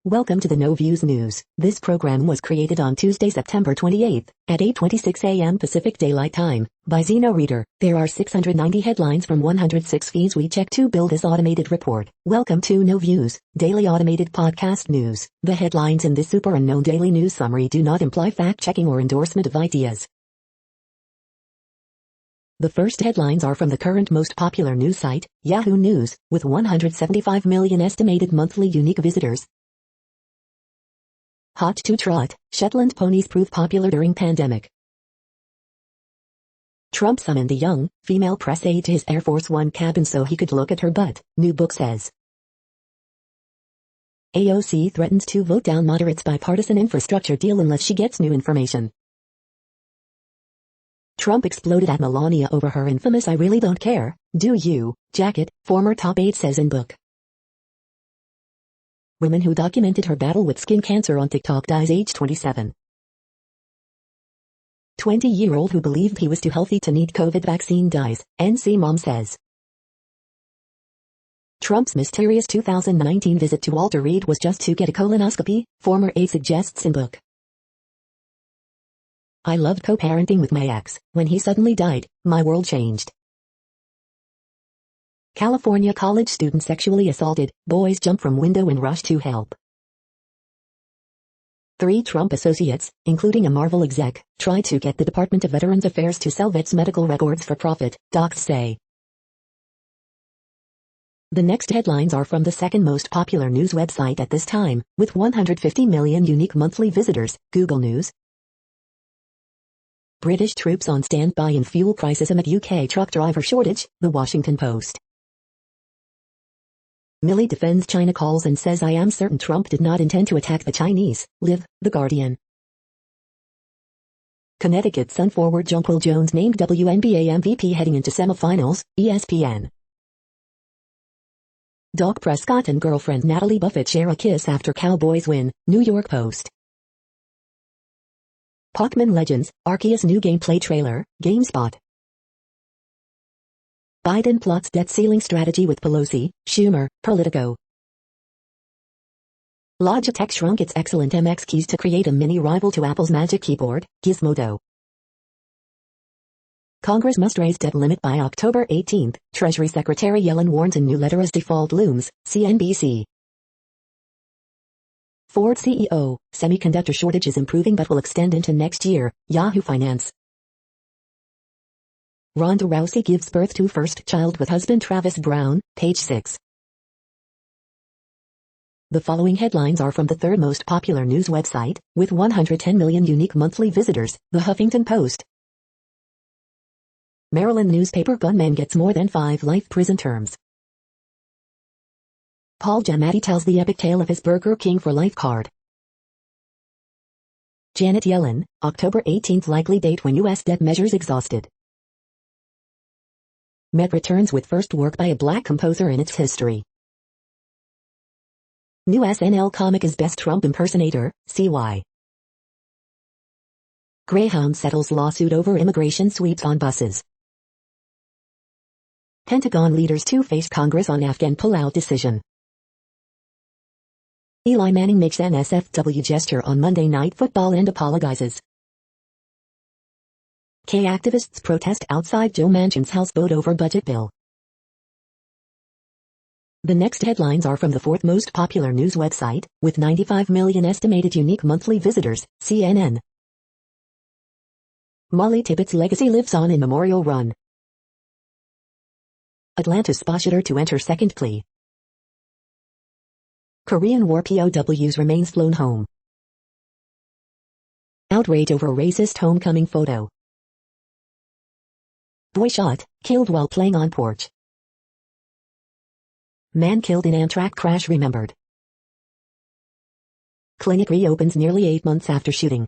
Welcome to the No Views News. This program was created on Tuesday, September 28th, at 8:26 a.m. Pacific Daylight Time, by Zeno Reader. There are 690 headlines from 106 feeds we check to build this automated report. Welcome to No Views, daily automated podcast news. The headlines in this super unknown daily news summary do not imply fact-checking or endorsement of ideas. The first headlines are from the current most popular news site, Yahoo News, with 175 million estimated monthly unique visitors. Hot to trot, Shetland ponies prove popular during pandemic. Trump summoned a young, female press aide to his Air Force One cabin so he could look at her butt, new book says. AOC threatens to vote down moderates' bipartisan infrastructure deal unless she gets new information. Trump exploded at Melania over her infamous "I really don't care, do you" jacket, former top aide says in book. Woman who documented her battle with skin cancer on TikTok dies age 27. 20-year-old who believed he was too healthy to need COVID vaccine dies, NC mom says. Trump's mysterious 2019 visit to Walter Reed was just to get a colonoscopy, former aide suggests in book. I loved co-parenting with my ex. When he suddenly died, my world changed. California college student sexually assaulted, boys jump from window and rush to help. 3 Trump associates, including a Marvel exec, tried to get the Department of Veterans Affairs to sell vets' medical records for profit, docs say. The next headlines are from the second most popular news website at this time, with 150 million unique monthly visitors, Google News. British troops on standby in fuel crisis amid UK truck driver shortage, The Washington Post. Milley defends China calls and says I am certain Trump did not intend to attack the Chinese, Live, The Guardian. Connecticut Sun forward Jonquil Jones named WNBA MVP heading into semifinals, ESPN. Dak Prescott and girlfriend Natalie Buffett share a kiss after Cowboys win, New York Post. Pac-Man Legends, Arceus new gameplay trailer, GameSpot. Biden plots debt ceiling strategy with Pelosi, Schumer, Politico. Logitech shrunk its excellent MX keys to create a mini rival to Apple's Magic Keyboard, Gizmodo. Congress must raise debt limit by October 18, Treasury Secretary Yellen warns in new letter as default looms, CNBC. Ford CEO, semiconductor shortage is improving but will extend into next year, Yahoo Finance. Ronda Rousey gives birth to first child with husband Travis Brown, page 6. The following headlines are from the third most popular news website, with 110 million unique monthly visitors, The Huffington Post. Maryland newspaper gunman gets more than 5 life prison terms. Paul Giamatti tells the epic tale of his Burger King for Life card. Janet Yellen, October 18 likely date when U.S. debt measures exhausted. Met returns with first work by a black composer in its history. New SNL comic is best Trump impersonator, CY. Greyhound settles lawsuit over immigration sweeps on buses. Pentagon leaders to face Congress on Afghan pullout decision. Eli Manning makes NSFW gesture on Monday Night Football and apologizes. K activists protest outside Joe Manchin's house vote over budget bill. The next headlines are from the fourth most popular news website, with 95 million estimated unique monthly visitors, CNN. Molly Tippett's legacy lives on in Memorial Run. Atlanta spa shooter to enter second plea. Korean War POWs remains flown home. Outrage over racist homecoming photo. Boy shot, killed while playing on porch. Man killed in Amtrak crash remembered. Clinic reopens nearly 8 months after shooting.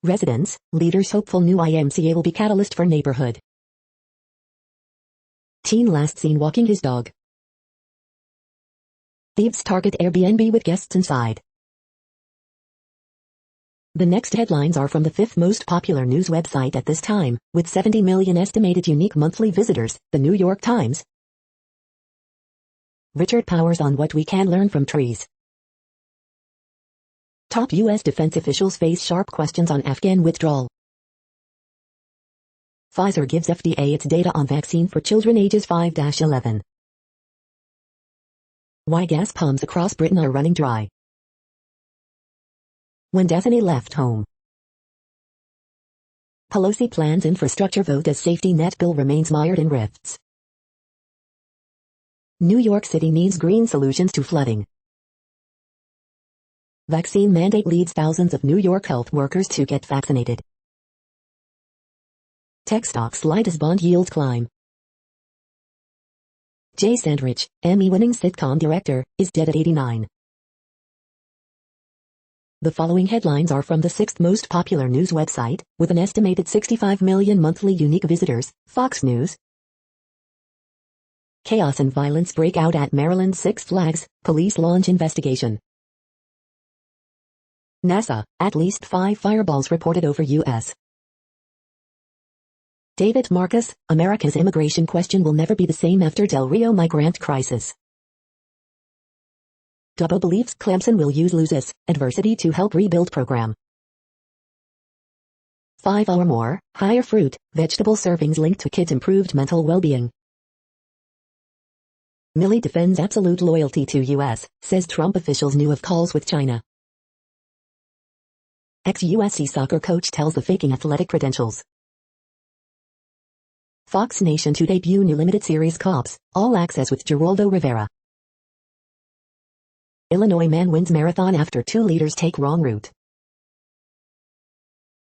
Residents, leaders hopeful new IMCA will be catalyst for neighborhood. Teen last seen walking his dog. Thieves target Airbnb with guests inside. The next headlines are from the fifth most popular news website at this time, with 70 million estimated unique monthly visitors, The New York Times. Richard Powers on what we can learn from trees. Top U.S. defense officials face sharp questions on Afghan withdrawal. Pfizer gives FDA its data on vaccine for children ages 5-11. Why gas pumps across Britain are running dry. When Daphne left home. Pelosi plans infrastructure vote as safety net bill remains mired in rifts. New York City needs green solutions to flooding. Vaccine mandate leads thousands of New York health workers to get vaccinated. Tech stocks slide as bond yields climb. Jay Sandrich, Emmy-winning sitcom director, is dead at 89. The following headlines are from the sixth most popular news website, with an estimated 65 million monthly unique visitors, Fox News. Chaos and violence break out at Maryland Six Flags, police launch investigation. NASA, at least 5 fireballs reported over U.S. David Marcus, America's immigration question will never be the same after Del Rio migrant crisis. Dubbo believes Clemson will use loses adversity to help rebuild program. 5 or more, higher fruit, vegetable servings linked to kids' improved mental well-being. Milley defends absolute loyalty to U.S., says Trump officials knew of calls with China. Ex-USC soccer coach tells the faking athletic credentials. Fox Nation to debut new limited series Cops, all access with Geraldo Rivera. Illinois man wins marathon after 2 leaders take wrong route.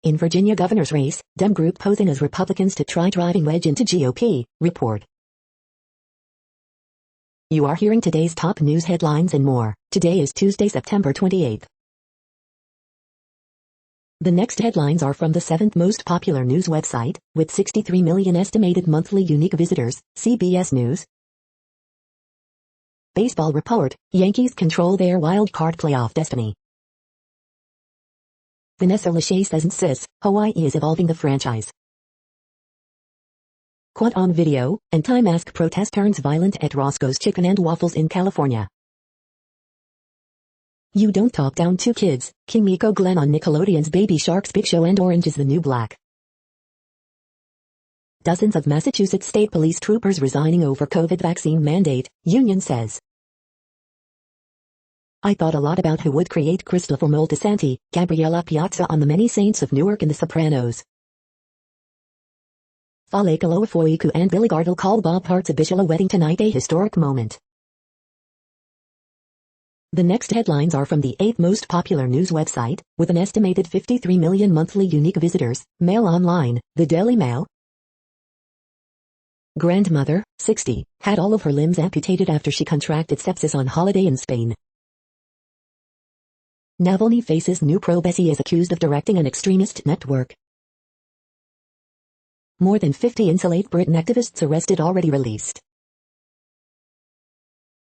In Virginia governor's race, Dem group posing as Republicans to try driving wedge into GOP, report. You are hearing today's top news headlines and more. Today is Tuesday, September 28th. The next headlines are from the 7th most popular news website, with 63 million estimated monthly unique visitors, CBS News. Baseball report, Yankees control their wild card playoff destiny. Vanessa Lachey says Hawaii is evolving the franchise. Quad on video, anti-mask protest turns violent at Roscoe's Chicken and Waffles in California. You don't talk down to kids, Kimiko Glenn on Nickelodeon's Baby Shark's Big Show and Orange is the New Black. Dozens of Massachusetts State Police troopers resigning over COVID vaccine mandate, union says. I thought a lot about who would create Christopher Moltisanti, Gabriella Piazza on The Many Saints of Newark and The Sopranos. Fale Kaloafoiku and Billy Gardell call Bob Hart's Abishala wedding tonight a historic moment. The next headlines are from the 8th most popular news website, with an estimated 53 million monthly unique visitors, Mail Online, the Daily Mail. Grandmother, 60, had all of her limbs amputated after she contracted sepsis on holiday in Spain. Navalny faces new probe as he is accused of directing an extremist network. More than 50 Insulate Britain activists arrested already released.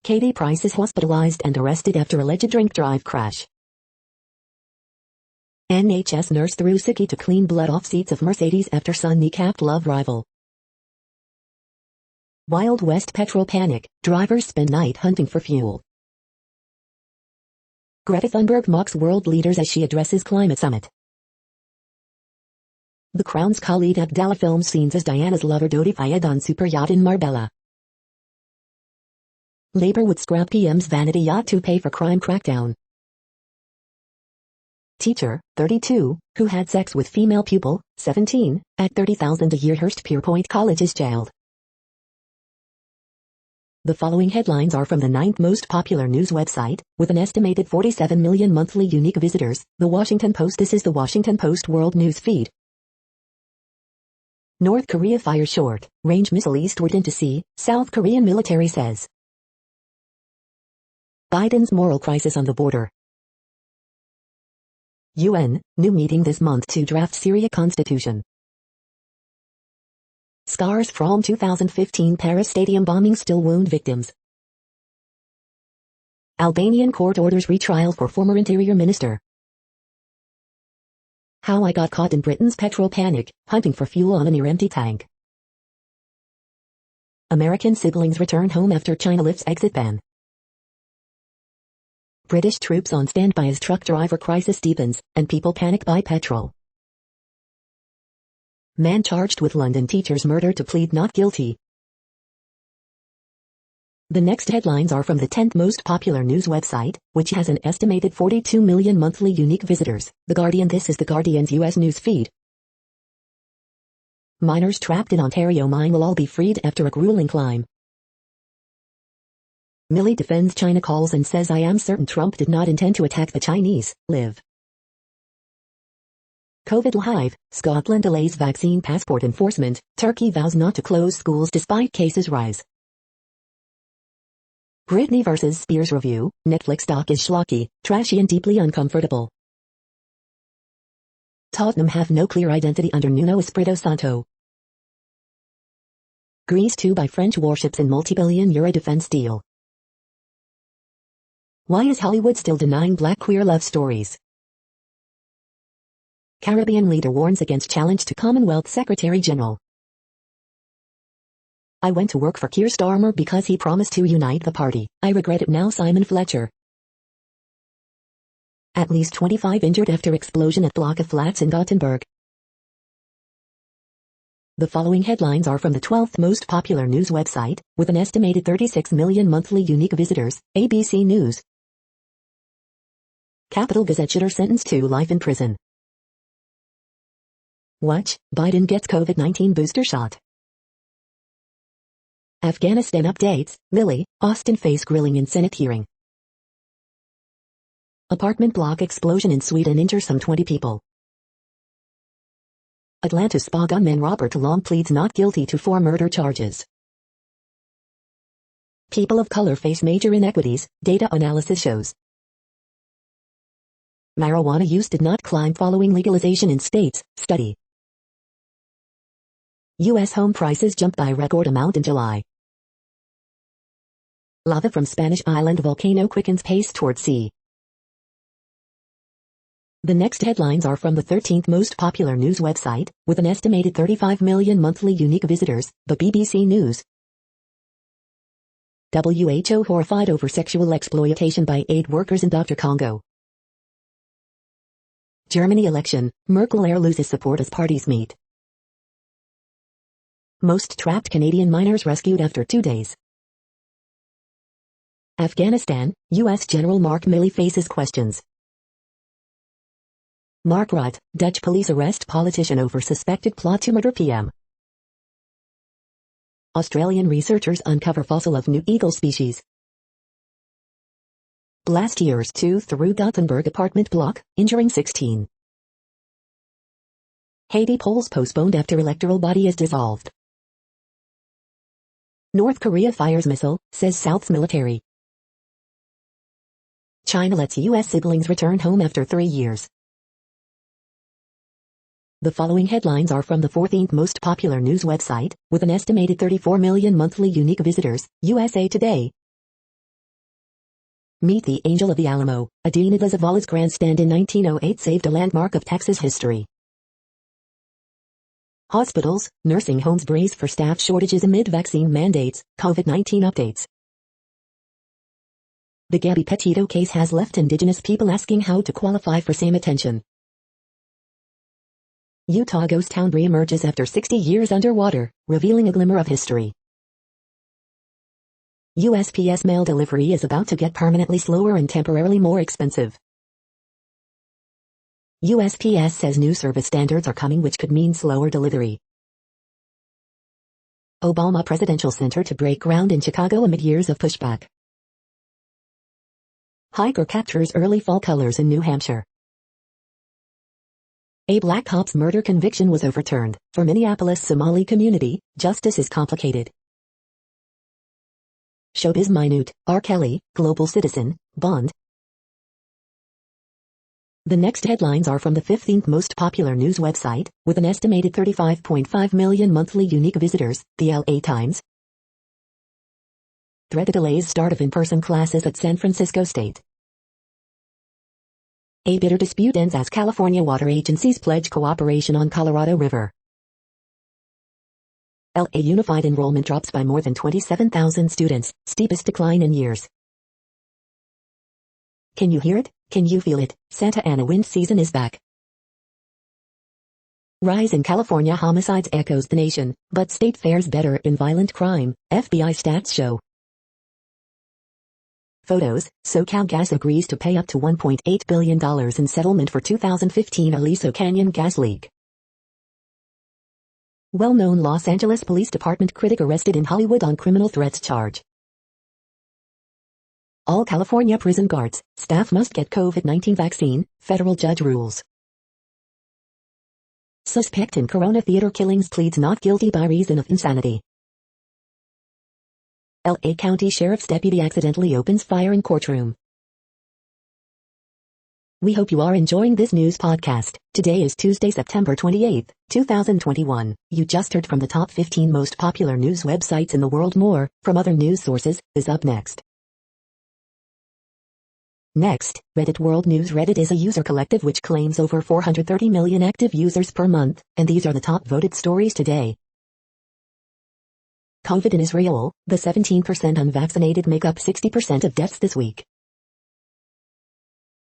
Katie Price is hospitalized and arrested after alleged drink-drive crash. NHS nurse threw sickie to clean blood off seats of Mercedes after son kneecapped love rival. Wild West petrol panic, drivers spend night hunting for fuel. Greta Thunberg mocks world leaders as she addresses climate summit. The Crown's Khalid Abdallah films scenes as Diana's lover Dodi Fayed on super yacht in Marbella. Labour would scrap PM's vanity yacht to pay for crime crackdown. Teacher, 32, who had sex with female pupil, 17, at $30,000 a year Hurst-Pierpoint College is jailed. The following headlines are from the 9th most popular news website, with an estimated 47 million monthly unique visitors, The Washington Post. This is The Washington Post World News Feed. North Korea fires short-range missile eastward into sea, South Korean military says. Biden's moral crisis on the border. UN, new meeting this month to draft Syria constitution. Scars from 2015 Paris stadium bombing still wound victims. Albanian court orders retrial for former interior minister. How I got caught in Britain's petrol panic, hunting for fuel on a near-empty tank. American siblings return home after China lifts exit ban. British troops on standby as truck driver crisis deepens, and people panic buy petrol. Man charged with London teacher's murder to plead not guilty. The next headlines are from the 10th most popular news website, which has an estimated 42 million monthly unique visitors, The Guardian. This is The Guardian's US news feed. Miners trapped in Ontario mine will all be freed after a grueling climb. Milley defends China calls and says I am certain Trump did not intend to attack the Chinese. Live. COVID live, Scotland delays vaccine passport enforcement, Turkey vows not to close schools despite cases rise. Britney vs. Spears review, Netflix doc is schlocky, trashy and deeply uncomfortable. Tottenham have no clear identity under Nuno Espirito Santo. Greece 2 by French warships in multi-billion-euro defense deal. Why is Hollywood still denying black queer love stories? Caribbean leader warns against challenge to Commonwealth Secretary General. I went to work for Keir Starmer because he promised to unite the party. I regret it now. Simon Fletcher. At least 25 injured after explosion at block of flats in Gothenburg. The following headlines are from the 12th most popular news website, with an estimated 36 million monthly unique visitors, ABC News. Capital Gazetteer sentenced to life in prison. Watch, Biden gets COVID-19 booster shot. Afghanistan updates, Milley, Austin face grilling in Senate hearing. Apartment block explosion in Sweden injures some 20 people. Atlanta spa gunman Robert Long pleads not guilty to 4 murder charges. People of color face major inequities, data analysis shows. Marijuana use did not climb following legalization in states, study. U.S. home prices jumped by record amount in July. Lava from Spanish island volcano quickens pace toward sea. The next headlines are from the 13th most popular news website, with an estimated 35 million monthly unique visitors, the BBC News. WHO horrified over sexual exploitation by aid workers in Dr. Congo. Germany election, Merkel heir loses support as parties meet. Most trapped Canadian miners rescued after 2 days. Afghanistan, U.S. General Mark Milley faces questions. Mark Rutte, Dutch police arrest politician over suspected plot to murder PM. Australian researchers uncover fossil of new eagle species. Blast tears 2 through Gothenburg apartment block, injuring 16. Haiti polls postponed after electoral body is dissolved. North Korea fires missile, says South's military. China lets U.S. siblings return home after 3 years. The following headlines are from the 14th most popular news website, with an estimated 34 million monthly unique visitors, USA Today. Meet the Angel of the Alamo, Adina de Zavala's grandstand in 1908 saved a landmark of Texas history. Hospitals, nursing homes brace for staff shortages amid vaccine mandates, COVID-19 updates. The Gabby Petito case has left Indigenous people asking how to qualify for same attention. Utah ghost town re-emerges after 60 years underwater, revealing a glimmer of history. USPS mail delivery is about to get permanently slower and temporarily more expensive. USPS says new service standards are coming which could mean slower delivery. Obama Presidential Center to break ground in Chicago amid years of pushback. Hiker captures early fall colors in New Hampshire. A black cop's murder conviction was overturned. For Minneapolis Somali community, justice is complicated. Showbiz minute, R. Kelly, global citizen, Bond. The next headlines are from the 15th most popular news website, with an estimated 35.5 million monthly unique visitors, the LA Times. Threat delays start of in-person classes at San Francisco State. A bitter dispute ends as California water agencies pledge cooperation on Colorado River. LA Unified enrollment drops by more than 27,000 students, steepest decline in years. Can you hear it? Can you feel it? Santa Ana wind season is back. Rise in California homicides echoes the nation, but state fares better in violent crime, FBI stats show. Photos, SoCalGas agrees to pay up to $1.8 billion in settlement for 2015 Aliso Canyon gas leak. Well-known Los Angeles Police Department critic arrested in Hollywood on criminal threats charge. All California prison guards, staff must get COVID-19 vaccine, federal judge rules. Suspect in Corona theater killings pleads not guilty by reason of insanity. L.A. County Sheriff's deputy accidentally opens fire in courtroom. We hope you are enjoying this news podcast. Today is Tuesday, September 28, 2021. You just heard from the top 15 most popular news websites in the world. More, from other news sources, is up next. Next, Reddit World News. Reddit is a user collective which claims over 430 million active users per month, and these are the top voted stories today. COVID in Israel, the 17% unvaccinated make up 60% of deaths this week.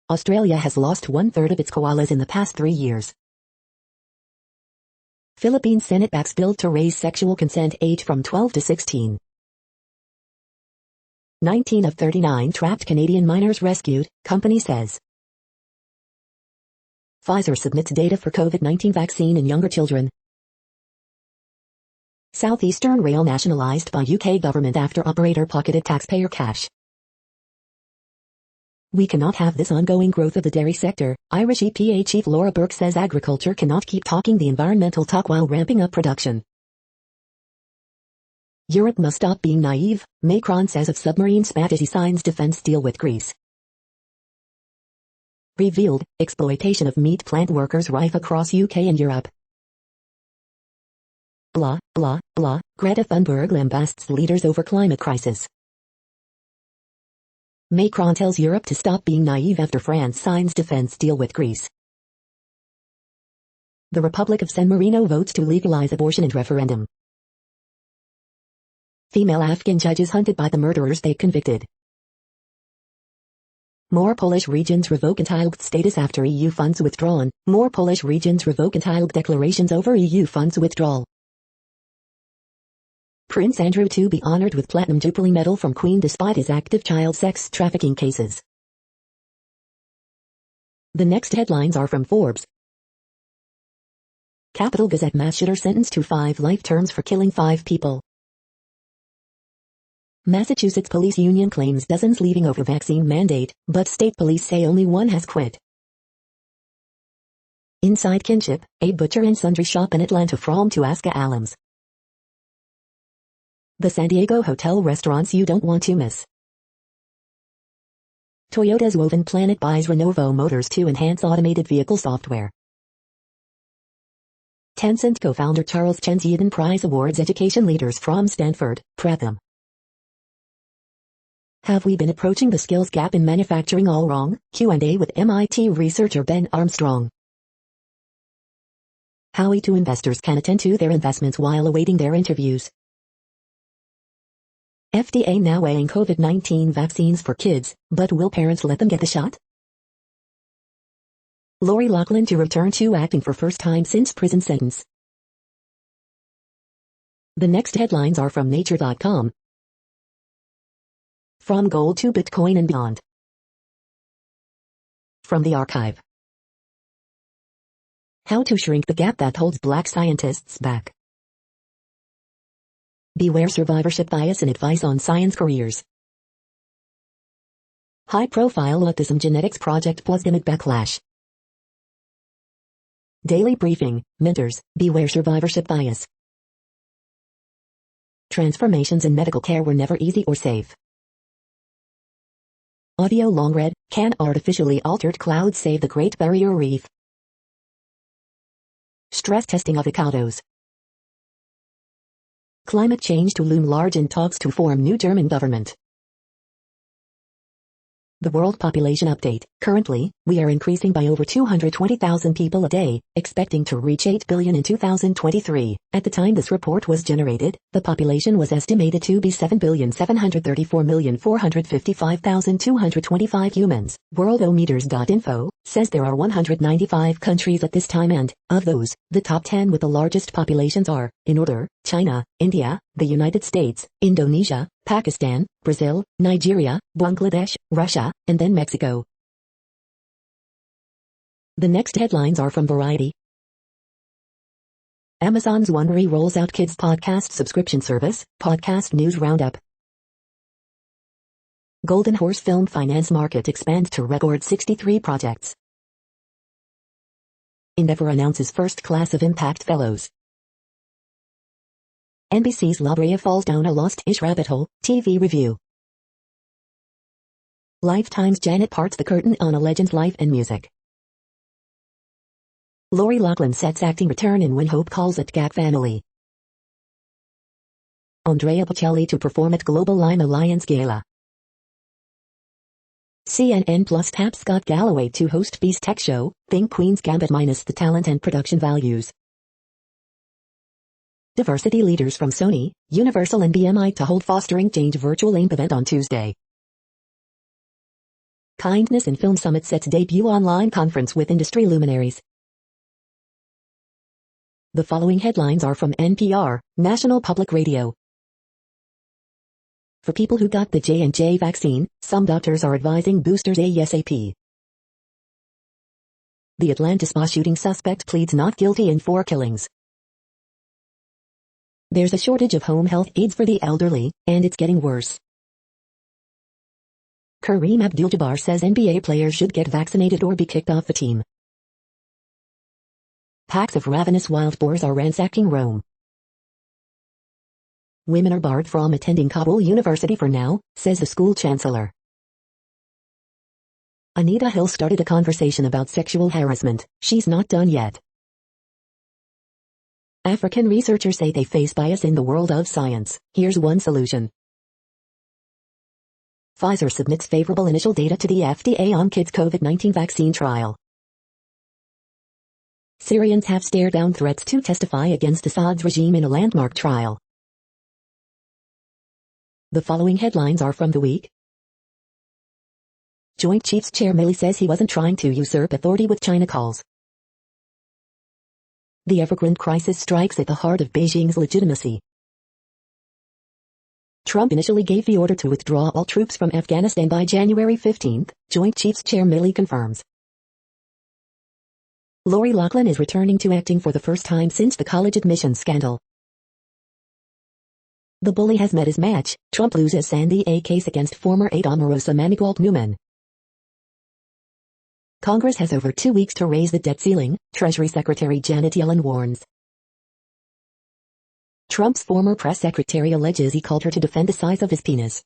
Australia has lost 1/3 of its koalas in the past 3 years. Philippines Senate backs bill to raise sexual consent age from 12 to 16. 19 of 39 trapped Canadian miners rescued, company says. Pfizer submits data for COVID-19 vaccine in younger children. Southeastern Rail nationalized by UK government after operator pocketed taxpayer cash. We cannot have this ongoing growth of the dairy sector, Irish EPA chief Laura Burke says agriculture cannot keep talking the environmental talk while ramping up production. Europe must stop being naive, Macron says of submarine spat as he signs defense deal with Greece. Revealed, exploitation of meat plant workers rife across UK and Europe. Blah, blah, blah, Greta Thunberg lambasts leaders over climate crisis. Macron tells Europe to stop being naive after France signs defense deal with Greece. The Republic of San Marino votes to legalize abortion in referendum. Female Afghan judges hunted by the murderers they convicted. More Polish regions revoke entitled status after EU funds withdrawn. More Polish regions revoke entitled declarations over EU funds withdrawal. Prince Andrew to be honored with Platinum Jubilee Medal from Queen despite his active child sex trafficking cases. The next headlines are from Forbes. Capital Gazette mass shooter sentenced to 5 life terms for killing 5 people. Massachusetts Police Union claims dozens leaving over vaccine mandate, but state police say only one has quit. Inside Kinship, a butcher and sundry shop in Atlanta from to Aska alums. The San Diego hotel restaurants you don't want to miss. Toyota's Woven Planet buys Renovo Motors to enhance automated vehicle software. Tencent co-founder Charles Chen's Eden Prize awards education leaders from Stanford, Pratham. Have we been approaching the skills gap in manufacturing all wrong? Q&A with MIT researcher Ben Armstrong. How E2 investors can attend to their investments while awaiting their interviews. FDA now weighing COVID-19 vaccines for kids, but will parents let them get the shot? Lori Loughlin to return to acting for first time since prison sentence. The next headlines are from Nature.com. From gold to Bitcoin and beyond. From the archive. How to shrink the gap that holds black scientists back. Beware survivorship bias and advice on science careers. High-profile autism genetics project plus image backlash. Daily briefing, mentors, beware survivorship bias. Transformations in medical care were never easy or safe. Audio long read, can artificially altered clouds save the Great Barrier Reef? Stress testing avocados. Climate change to loom large in talks to form new German government. The World Population Update. Currently, we are increasing by over 220,000 people a day, expecting to reach 8 billion in 2023. At the time this report was generated, the population was estimated to be 7,734,455,225 humans. Worldometers.info says there are 195 countries at this time and, of those, the top 10 with the largest populations are, in order, China, India, the United States, Indonesia, Pakistan, Brazil, Nigeria, Bangladesh, Russia, and then Mexico. The next headlines are from Variety. Amazon's Wondery rolls out kids podcast subscription service, podcast news roundup. Golden Horse Film Finance Market expands to record 63 projects. Endeavor announces first class of Impact Fellows. NBC's La Brea falls down a lost-ish rabbit hole, TV review. Lifetime's Janet parts the curtain on a legend's life and music. Lori Loughlin sets acting return in When Hope Calls at Gap Family. Andrea Bocelli to perform at Global Lime Alliance Gala. CNN Plus taps Scott Galloway to host Beast Tech Show, think Queen's Gambit minus the talent and production values. Diversity leaders from Sony, Universal and BMI to hold Fostering Change virtual AIM event on Tuesday. Kindness in Film Summit sets debut online conference with industry luminaries. The following headlines are from NPR, National Public Radio. For people who got the J&J vaccine, some doctors are advising boosters ASAP. The Atlanta spa shooting suspect pleads not guilty in 4 killings. There's a shortage of home health aides for the elderly, and it's getting worse. Kareem Abdul-Jabbar says NBA players should get vaccinated or be kicked off the team. Packs of ravenous wild boars are ransacking Rome. Women are barred from attending Kabul University for now, says the school chancellor. Anita Hill started a conversation about sexual harassment. She's not done yet. African researchers say they face bias in the world of science. Here's one solution. Pfizer submits favorable initial data to the FDA on kids' COVID-19 vaccine trial. Syrians have stared down threats to testify against Assad's regime in a landmark trial. The following headlines are from The Week. Joint Chiefs Chair Milley says he wasn't trying to usurp authority with China calls. The Evergrande crisis strikes at the heart of Beijing's legitimacy. Trump initially gave the order to withdraw all troops from Afghanistan by January 15, Joint Chiefs Chair Milley confirms. Lori Loughlin is returning to acting for the first time since the college admissions scandal. The bully has met his match. Trump loses Sandy A case against former aide Omarosa Manigault-Newman. Congress has over 2 weeks to raise the debt ceiling, Treasury Secretary Janet Yellen warns. Trump's former press secretary alleges he called her to defend the size of his penis.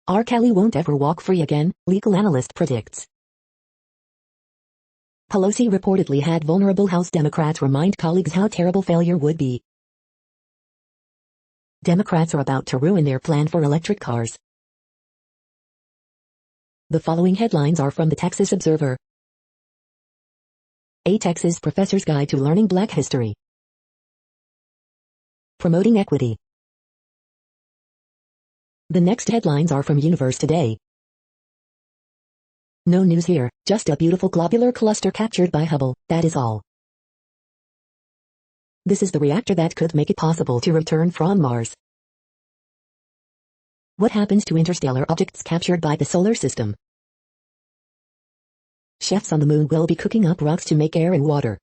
R. Kelly won't ever walk free again, legal analyst predicts. Pelosi reportedly had vulnerable House Democrats remind colleagues how terrible failure would be. Democrats are about to ruin their plan for electric cars. The following headlines are from the Texas Observer. A Texas Professor's Guide to Learning Black History. Promoting Equity. The next headlines are from Universe Today. No news here, just a beautiful globular cluster captured by Hubble, that is all. This is the reactor that could make it possible to return from Mars. What happens to interstellar objects captured by the solar system? Chefs on the moon will be cooking up rocks to make air and water.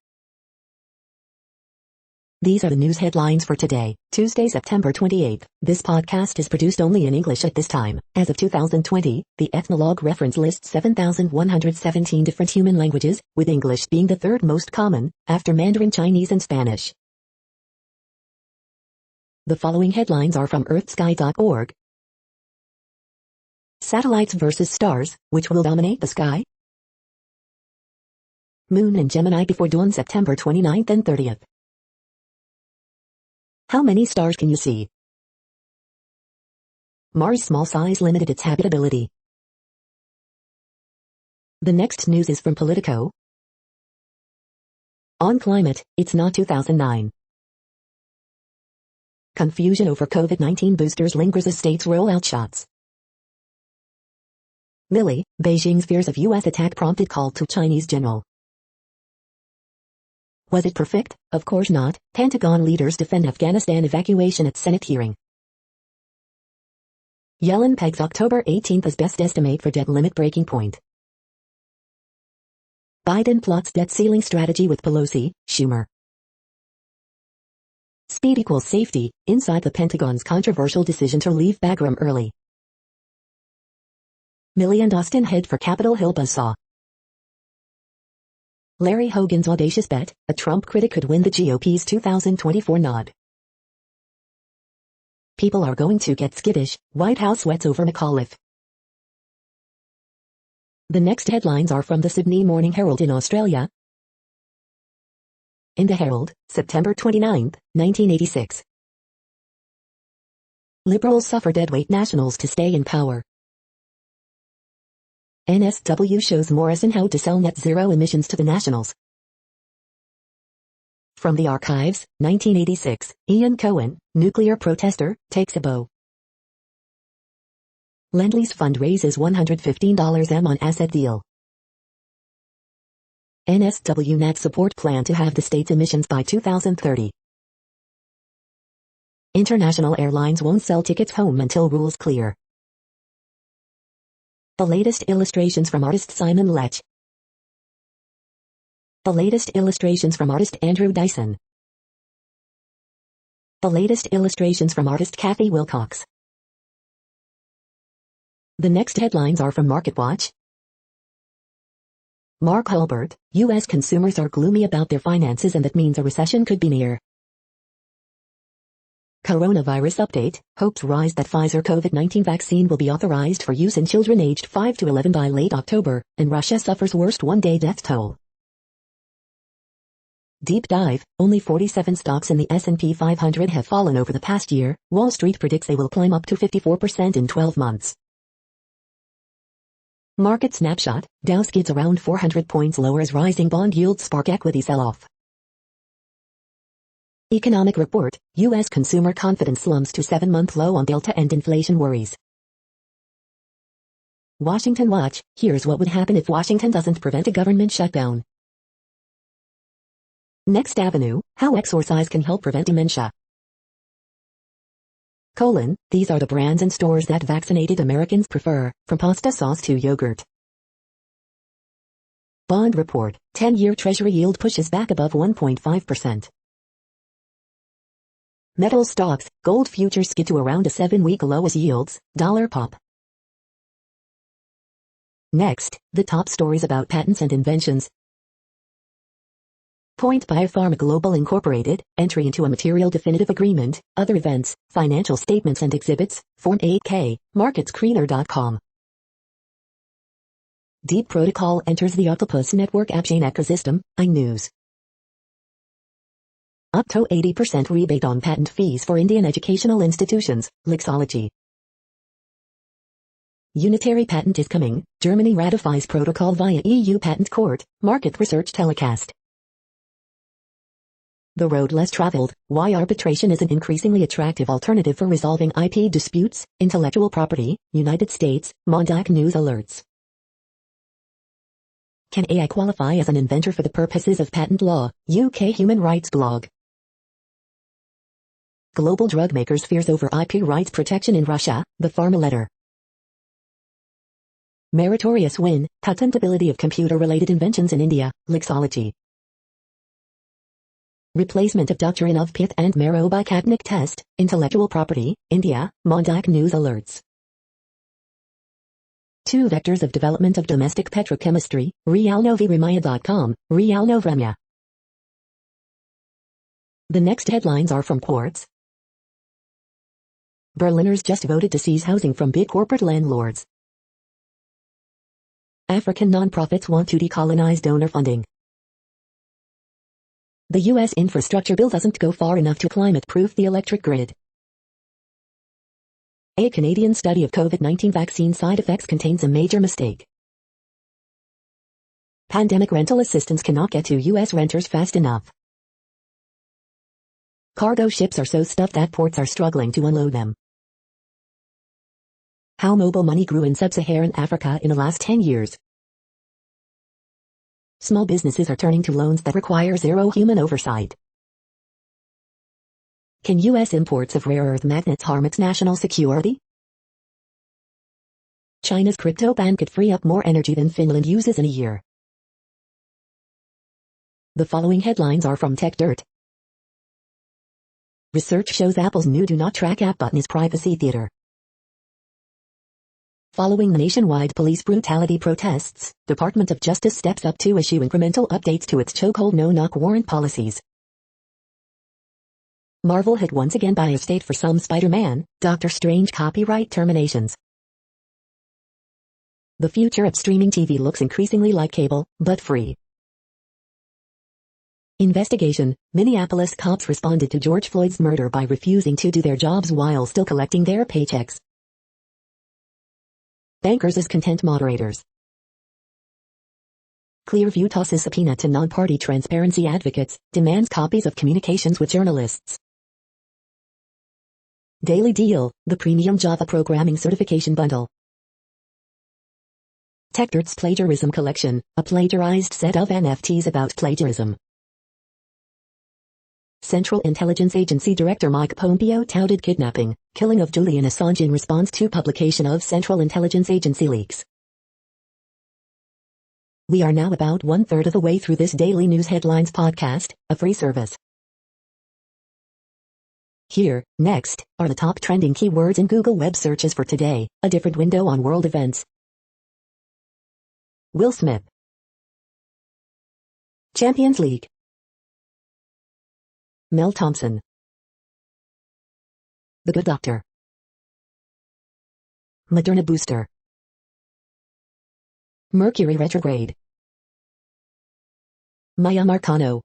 These are the news headlines for today, Tuesday, September 28th. This podcast is produced only in English at this time. As of 2020, the Ethnologue reference lists 7,117 different human languages, with English being the third most common, after Mandarin Chinese and Spanish. The following headlines are from earthsky.org. Satellites versus stars, which will dominate the sky? Moon and Gemini before dawn September 29th and 30th. How many stars can you see? Mars' small size limited its habitability. The next news is from Politico. On climate, it's not 2009. Confusion over COVID-19 boosters lingers as states roll out shots. Millie, Beijing's fears of U.S. attack prompted call to Chinese general. Was it perfect? Of course not. Pentagon leaders defend Afghanistan evacuation at Senate hearing. Yellen pegs October 18 as best estimate for debt limit breaking point. Biden plots debt ceiling strategy with Pelosi, Schumer. Speed equals safety, inside the Pentagon's controversial decision to leave Bagram early. Millie and Austin head for Capitol Hill buzzsaw. Larry Hogan's audacious bet, a Trump critic could win the GOP's 2024 nod. People are going to get skittish, White House sweats over McAuliffe. The next headlines are from the Sydney Morning Herald in Australia. In the Herald, September 29, 1986. Liberals suffer deadweight Nationals to stay in power. NSW shows Morrison how to sell net zero emissions to the Nationals. From the archives, 1986, Ian Cohen, nuclear protester, takes a bow. Lend-Lease fund raises $115 on asset deal. NSW Nat support plan to halve the state's emissions by 2030. International airlines won't sell tickets home until rules clear. The latest illustrations from artist Simon Lech. The latest illustrations from artist Andrew Dyson. The latest illustrations from artist Kathy Wilcox. The next headlines are from MarketWatch. Mark Hulbert, U.S. consumers are gloomy about their finances and that means a recession could be near. Coronavirus update, hopes rise that Pfizer COVID-19 vaccine will be authorized for use in children aged 5 to 11 by late October, and Russia suffers worst one-day death toll. Deep dive, only 47 stocks in the S&P 500 have fallen over the past year. Wall Street predicts they will climb up to 54% in 12 months. Market snapshot, Dow skids around 400 points lower as rising bond yields spark equity sell-off. Economic report, U.S. consumer confidence slumps to 7-month low on Delta and inflation worries. Washington Watch, here's what would happen if Washington doesn't prevent a government shutdown. Next Avenue, how exercise can help prevent dementia. These are the brands and stores that vaccinated Americans prefer, from pasta sauce to yogurt. Bond report, 10-year Treasury yield pushes back above 1.5%. Metal stocks, gold futures skid to around a 7-week low as yields, dollar pop. Next, the top stories about patents and inventions. Point Biopharma Global Incorporated, entry into a material definitive agreement, other events, financial statements and exhibits, Form 8K, MarketScreener.com. Deep Protocol enters the Octopus Network AppChain ecosystem, iNews. Up to 80% rebate on patent fees for Indian educational institutions, Lexology. Unitary patent is coming, Germany ratifies protocol via EU Patent Court, Market Research telecast. The road less traveled, why arbitration is an increasingly attractive alternative for resolving IP disputes, intellectual property, United States, Mondac News alerts. Can AI qualify as an inventor for the purposes of patent law, UK Human Rights blog. Global drug makers fears over IP rights protection in Russia, the Pharma letter. Meritorious win, patentability of computer-related inventions in India, Lexology. Replacement of doctrine of pith and marrow by Kapnick test, intellectual property, India, Mondac News alerts. 2 vectors of development of domestic petrochemistry, realnoviremia.com, realnovremia. The next headlines are from Quartz. Berliners just voted to seize housing from big corporate landlords. African nonprofits want to decolonize donor funding. The U.S. infrastructure bill doesn't go far enough to climate-proof the electric grid. A Canadian study of COVID-19 vaccine side effects contains a major mistake. Pandemic rental assistance cannot get to U.S. renters fast enough. Cargo ships are so stuffed that ports are struggling to unload them. How mobile money grew in sub-Saharan Africa in the last 10 years. Small businesses are turning to loans that require zero human oversight. Can U.S. imports of rare earth magnets harm its national security? China's crypto ban could free up more energy than Finland uses in a year. The following headlines are from TechDirt. Research shows Apple's new Do Not Track app button is privacy theater. Following the nationwide police brutality protests, Department of Justice steps up to issue incremental updates to its chokehold no-knock warrant policies. Marvel hit once again by a state for some Spider-Man, Doctor Strange copyright terminations. The future of streaming TV looks increasingly like cable, but free. Investigation: Minneapolis cops responded to George Floyd's murder by refusing to do their jobs while still collecting their paychecks. Bankers as content moderators. Clearview tosses subpoena to non-party transparency advocates, demands copies of communications with journalists. Daily Deal, the premium Java programming certification bundle. TechDirt's Plagiarism Collection, a plagiarized set of NFTs about plagiarism. Central Intelligence Agency Director Mike Pompeo touted kidnapping, killing of Julian Assange in response to publication of Central Intelligence Agency leaks. We are now about 1/3 of the way through this daily news headlines podcast, a free service. Here, next, are the top trending keywords in Google web searches for today, a different window on world events. Will Smith. Champions League. Mel Thompson. The Good Doctor. Moderna booster. Mercury retrograde. Maya Marcano.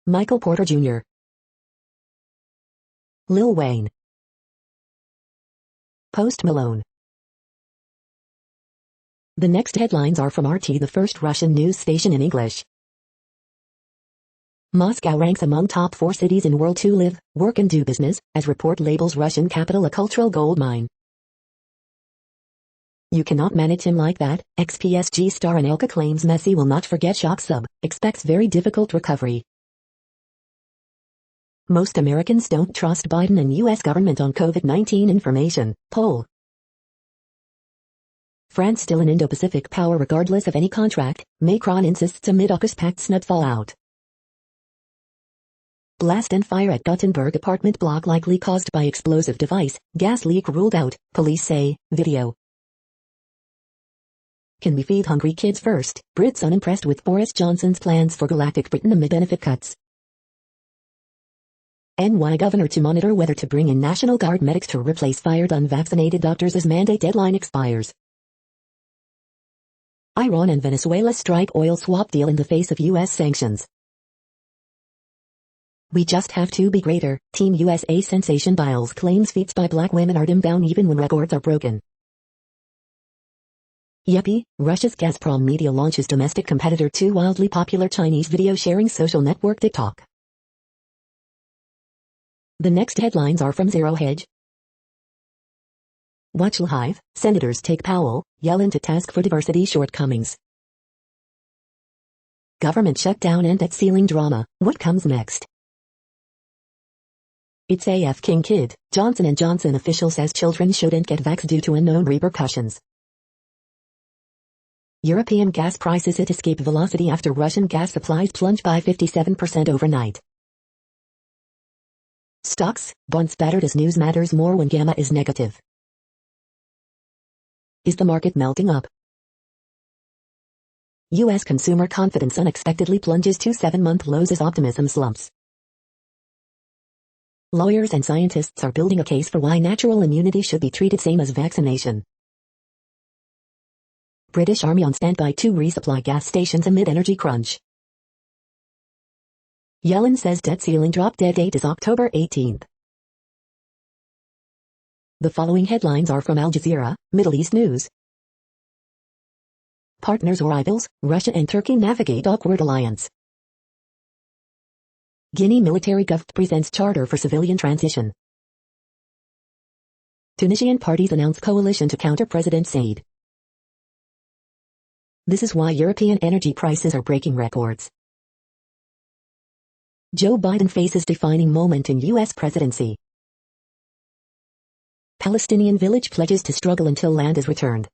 Michael Porter Jr. Lil Wayne. Post Malone. The next headlines are from RT, the first Russian news station in English. Moscow ranks among top 4 cities in world to live, work and do business, as report labels Russian capital a cultural gold mine. You cannot manage him like that, ex-PSG star Anelka claims Messi will not forget shock sub, expects very difficult recovery. Most Americans don't trust Biden and U.S. government on COVID-19 information, poll. France still an Indo-Pacific power regardless of any contract, Macron insists amid AUKUS pact snub fallout. Blast and fire at Gothenburg apartment block likely caused by explosive device, gas leak ruled out, police say, video. Can we feed hungry kids first? Brits unimpressed with Boris Johnson's plans for Galactic Britain amid benefit cuts. NY governor to monitor whether to bring in National Guard medics to replace fired unvaccinated doctors as mandate deadline expires. Iran and Venezuela strike oil swap deal in the face of U.S. sanctions. We just have to be greater, Team USA sensation Biles claims feats by black women are dimmed down even when records are broken. Yippee, Russia's Gazprom media launches domestic competitor to wildly popular Chinese video sharing social network TikTok. The next headlines are from Zero Hedge. Watch Live, Senators take Powell, Yellen to task for diversity shortcomings. Government shutdown and debt ceiling drama, what comes next? It's AF King Kid, Johnson & Johnson official says children shouldn't get vax due to unknown repercussions. European gas prices hit escape velocity after Russian gas supplies plunge by 57% overnight. Stocks, bonds battered as news matters more when gamma is negative. Is the market melting up? U.S. consumer confidence unexpectedly plunges to 7-month lows as optimism slumps. Lawyers and scientists are building a case for why natural immunity should be treated same as vaccination. British Army on standby to resupply gas stations amid energy crunch. Yellen says debt ceiling drop dead date is October 18th. The following headlines are from Al Jazeera, Middle East News. Partners or rivals, Russia and Turkey navigate awkward alliance. Guinea military government presents charter for civilian transition. Tunisian parties announce coalition to counter President Said. This is why European energy prices are breaking records. Joe Biden faces defining moment in U.S. presidency. Palestinian village pledges to struggle until land is returned.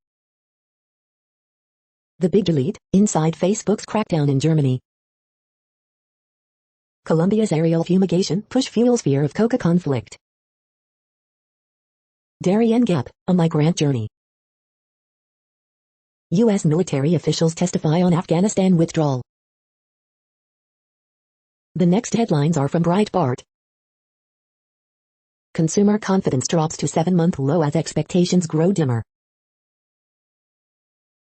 The big delete, inside Facebook's crackdown in Germany. Colombia's aerial fumigation push fuels fear of coca conflict. Darien Gap, a migrant journey. U.S. military officials testify on Afghanistan withdrawal. The next headlines are from Breitbart. Consumer confidence drops to 7-month low as expectations grow dimmer.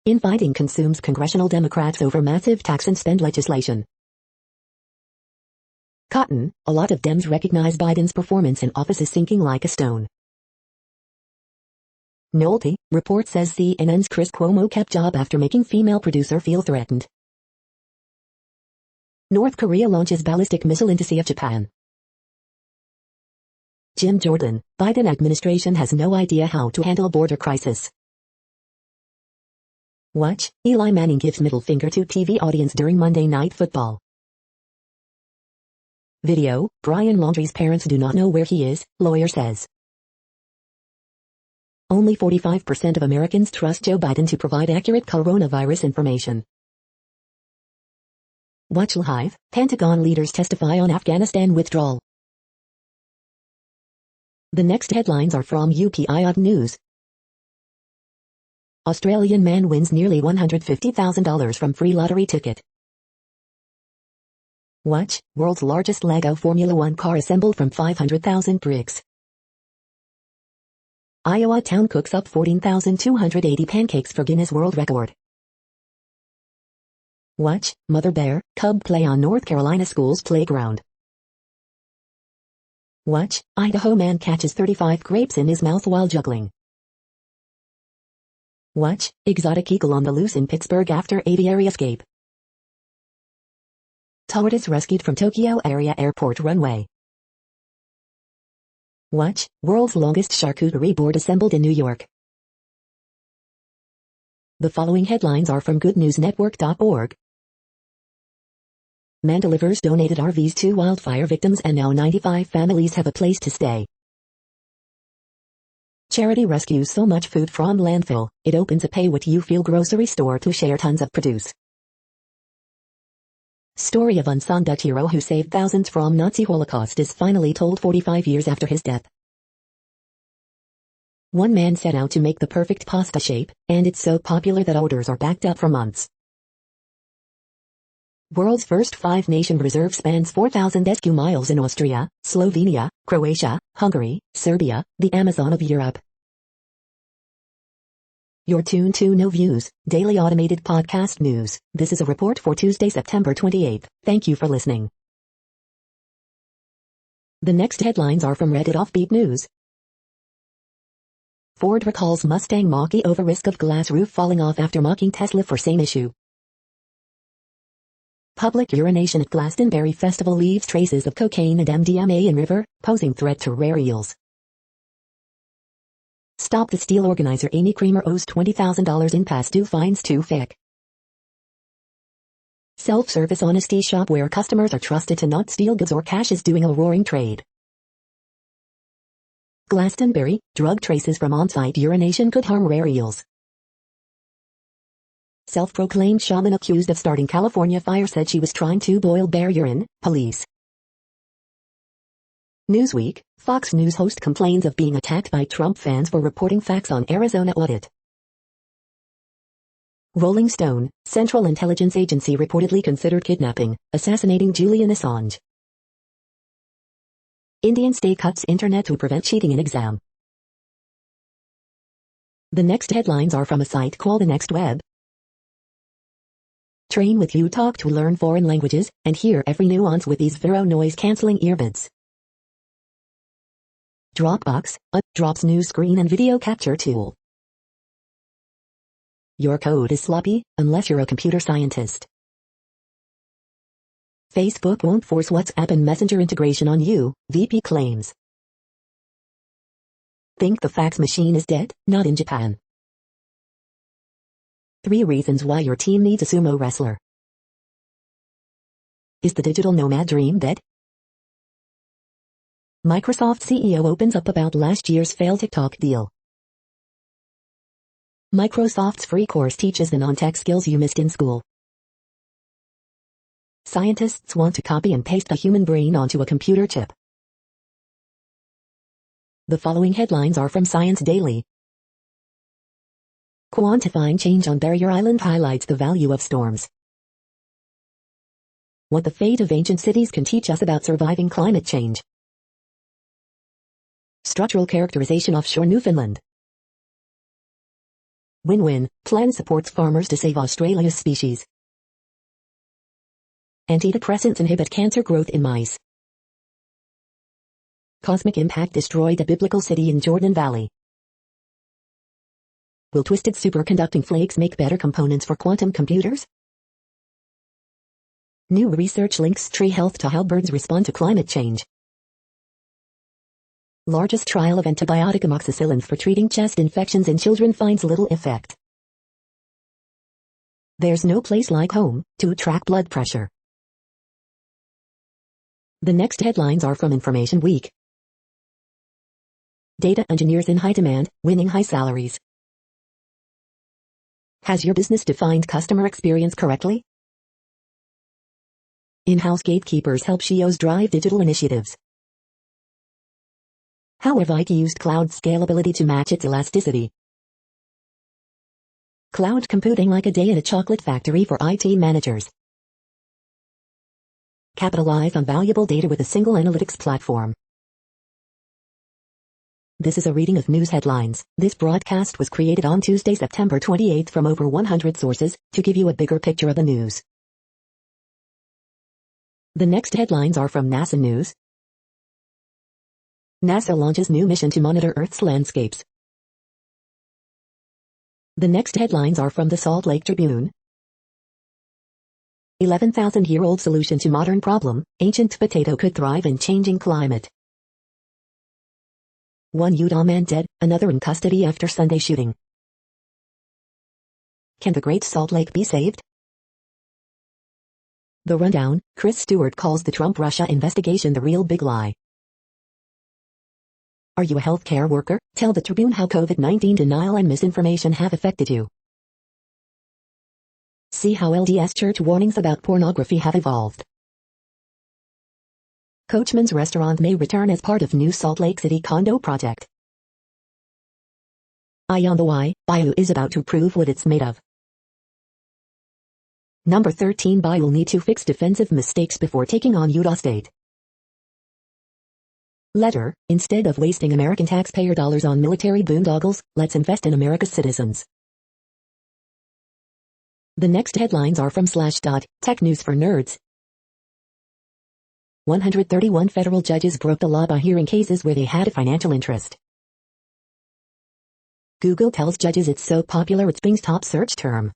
Infighting consumes congressional Democrats over massive tax and spend legislation. Cotton, a lot of Dems recognize Biden's performance in office is sinking like a stone. Nolte, report says CNN's Chris Cuomo kept job after making female producer feel threatened. North Korea launches ballistic missile into Sea of Japan. Jim Jordan, Biden administration has no idea how to handle border crisis. Watch, Eli Manning gives middle finger to TV audience during Monday Night Football. Video, Brian Laundrie's parents do not know where he is, lawyer says. Only 45% of Americans trust Joe Biden to provide accurate coronavirus information. Watch live, Pentagon leaders testify on Afghanistan withdrawal. The next headlines are from UPI News. Australian man wins nearly $150,000 from free lottery ticket. Watch, world's largest Lego Formula One car assembled from 500,000 bricks. Iowa town cooks up 14,280 pancakes for Guinness World Record. Watch, mother bear, cub play on North Carolina school's playground. Watch, Idaho man catches 35 grapes in his mouth while juggling. Watch, exotic eagle on the loose in Pittsburgh after aviary escape. Tortoise rescued from Tokyo area airport runway. Watch, world's longest charcuterie board assembled in New York. The following headlines are from goodnewsnetwork.org. Man delivers donated RVs to wildfire victims and now 95 families have a place to stay. Charity rescues so much food from landfill, it opens a pay-what-you-feel grocery store to share tons of produce. Story of unsung Dutch hero who saved thousands from Nazi Holocaust is finally told 45 years after his death. One man set out to make the perfect pasta shape, and it's so popular that orders are backed up for months. World's first 5-nation reserve spans 4,000 sq miles in Austria, Slovenia, Croatia, Hungary, Serbia, the Amazon of Europe. You're tuned to No Views, daily automated podcast news. This is a report for Tuesday, September 28th. Thank you for listening. The next headlines are from Reddit Offbeat News. Ford recalls Mustang Mach-E over risk of glass roof falling off after mocking Tesla for same issue. Public urination at Glastonbury Festival leaves traces of cocaine and MDMA in river, posing threat to rare eels. Stop the Steal organizer Amy Creamer owes $20,000 in past due fines to FIC. Self-service honesty shop where customers are trusted to not steal goods or cash is doing a roaring trade. Glastonbury, drug traces from on-site urination could harm rare eels. Self-proclaimed shaman accused of starting California fire said she was trying to boil bear urine, police. Newsweek, Fox News host complains of being attacked by Trump fans for reporting facts on Arizona audit. Rolling Stone, Central Intelligence Agency reportedly considered kidnapping, assassinating Julian Assange. Indian state cuts internet to prevent cheating in exam. The next headlines are from a site called The Next Web. Train with UTalk to learn foreign languages, and hear every nuance with these Vero noise-canceling earbuds. Dropbox, Drop's new screen and video capture tool. Your code is sloppy, unless you're a computer scientist. Facebook won't force WhatsApp and Messenger integration on you, VP claims. Think the fax machine is dead? Not in Japan. 3 reasons why your team needs a sumo wrestler. Is the digital nomad dream dead? Microsoft CEO opens up about last year's failed TikTok deal. Microsoft's free course teaches the non-tech skills you missed in school. Scientists want to copy and paste the human brain onto a computer chip. The following headlines are from Science Daily. Quantifying change on Barrier Island highlights the value of storms. What the fate of ancient cities can teach us about surviving climate change. Structural characterization offshore Newfoundland. Win-win, plan supports farmers to save Australia's species. Antidepressants inhibit cancer growth in mice. Cosmic impact destroyed a biblical city in Jordan Valley. Will twisted superconducting flakes make better components for quantum computers? New research links tree health to how birds respond to climate change. Largest trial of antibiotic amoxicillin for treating chest infections in children finds little effect. There's no place like home to track blood pressure. The next headlines are from Information Week. Data engineers in high demand, winning high salaries. Has your business defined customer experience correctly? In-house gatekeepers help SEOs drive digital initiatives. How have IT used cloud scalability to match its elasticity? Cloud computing like a day in a chocolate factory for IT managers. Capitalize on valuable data with a single analytics platform. This is a reading of news headlines. This broadcast was created on Tuesday, September 28 from over 100 sources to give you a bigger picture of the news. The next headlines are from NASA News. NASA launches new mission to monitor Earth's landscapes. The next headlines are from the Salt Lake Tribune. 11,000-year-old solution to modern problem, ancient potato could thrive in changing climate. One Utah man dead, another in custody after Sunday shooting. Can the Great Salt Lake be saved? The rundown, Chris Stewart calls the Trump-Russia investigation the real big lie. Are you a healthcare worker? Tell the Tribune how COVID-19 denial and misinformation have affected you. See how LDS Church warnings about pornography have evolved. Coachman's Restaurant may return as part of new Salt Lake City condo project. Eye on the why, Bayou is about to prove what it's made of. Number 13, Bayou will need to fix defensive mistakes before taking on Utah State. Letter, instead of wasting American taxpayer dollars on military boondoggles, let's invest in America's citizens. The next headlines are from Slashdot, Tech News for Nerds. 131 federal judges broke the law by hearing cases where they had a financial interest. Google tells judges it's so popular it's Bing's top search term.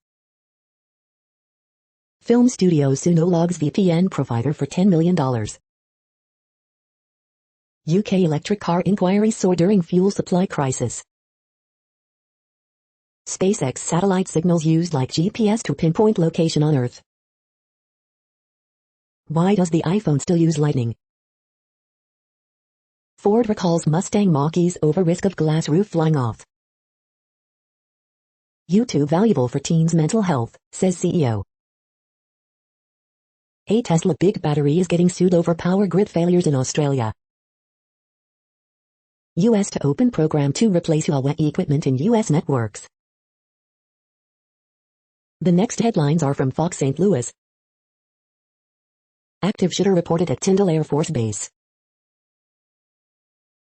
Film studio sue Nolog's VPN provider for $10 million. UK electric car inquiries soar during fuel supply crisis. SpaceX satellite signals used like GPS to pinpoint location on Earth. Why does the iPhone still use Lightning? Ford recalls Mustang Mach-E's over risk of glass roof flying off. YouTube valuable for teens' mental health, says CEO. A Tesla big battery is getting sued over power grid failures in Australia. U.S. to open program to replace Huawei equipment in U.S. networks. The next headlines are from Fox St. Louis. Active shooter reported at Tyndall Air Force Base.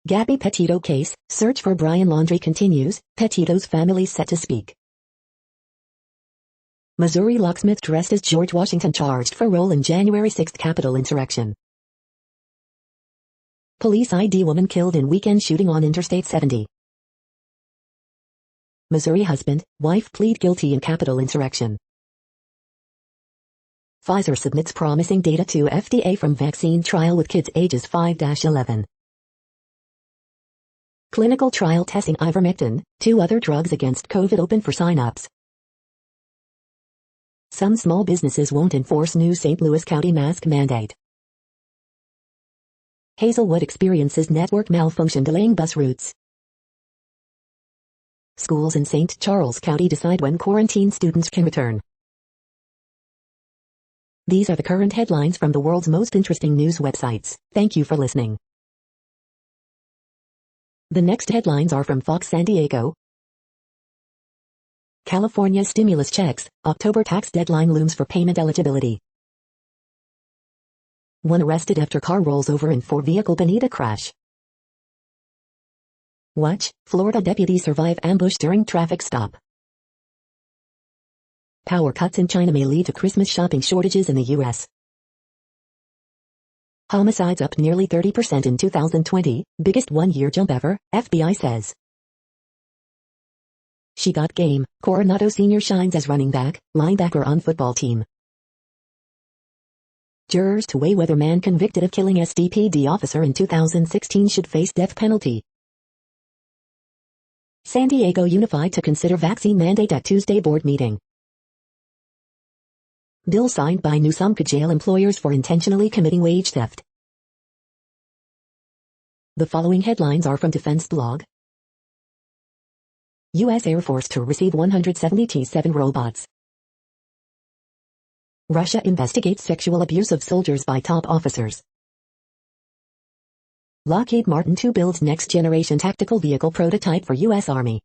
Gabby Petito case, search for Brian Laundrie continues, Petito's family set to speak. Missouri locksmith dressed as George Washington charged for role in January 6 Capitol insurrection. Police ID woman killed in weekend shooting on Interstate 70. Missouri husband, wife plead guilty in Capitol insurrection. Pfizer submits promising data to FDA from vaccine trial with kids ages 5-11. Clinical trial testing ivermectin, 2 other drugs against COVID open for sign-ups. Some small businesses won't enforce new St. Louis County mask mandate. Hazelwood experiences network malfunction delaying bus routes. Schools in St. Charles County decide when quarantine students can return. These are the current headlines from the world's most interesting news websites. Thank you for listening. The next headlines are from Fox San Diego. California stimulus checks, October tax deadline looms for payment eligibility. One arrested after car rolls over in 4-vehicle Bonita crash. Watch, Florida deputies survive ambush during traffic stop. Power cuts in China may lead to Christmas shopping shortages in the U.S. Homicides up nearly 30% in 2020, biggest one-year jump ever, FBI says. She got game, Coronado Sr. shines as running back, linebacker on football team. Jurors to weigh whether man convicted of killing SDPD officer in 2016 should face death penalty. San Diego unified to consider vaccine mandate at Tuesday board meeting. Bill signed by Newsom could jail employers for intentionally committing wage theft. The following headlines are from Defense Blog. U.S. Air Force to receive 170 T-7 robots. Russia investigates sexual abuse of soldiers by top officers. Lockheed Martin to build next-generation tactical vehicle prototype for U.S. Army.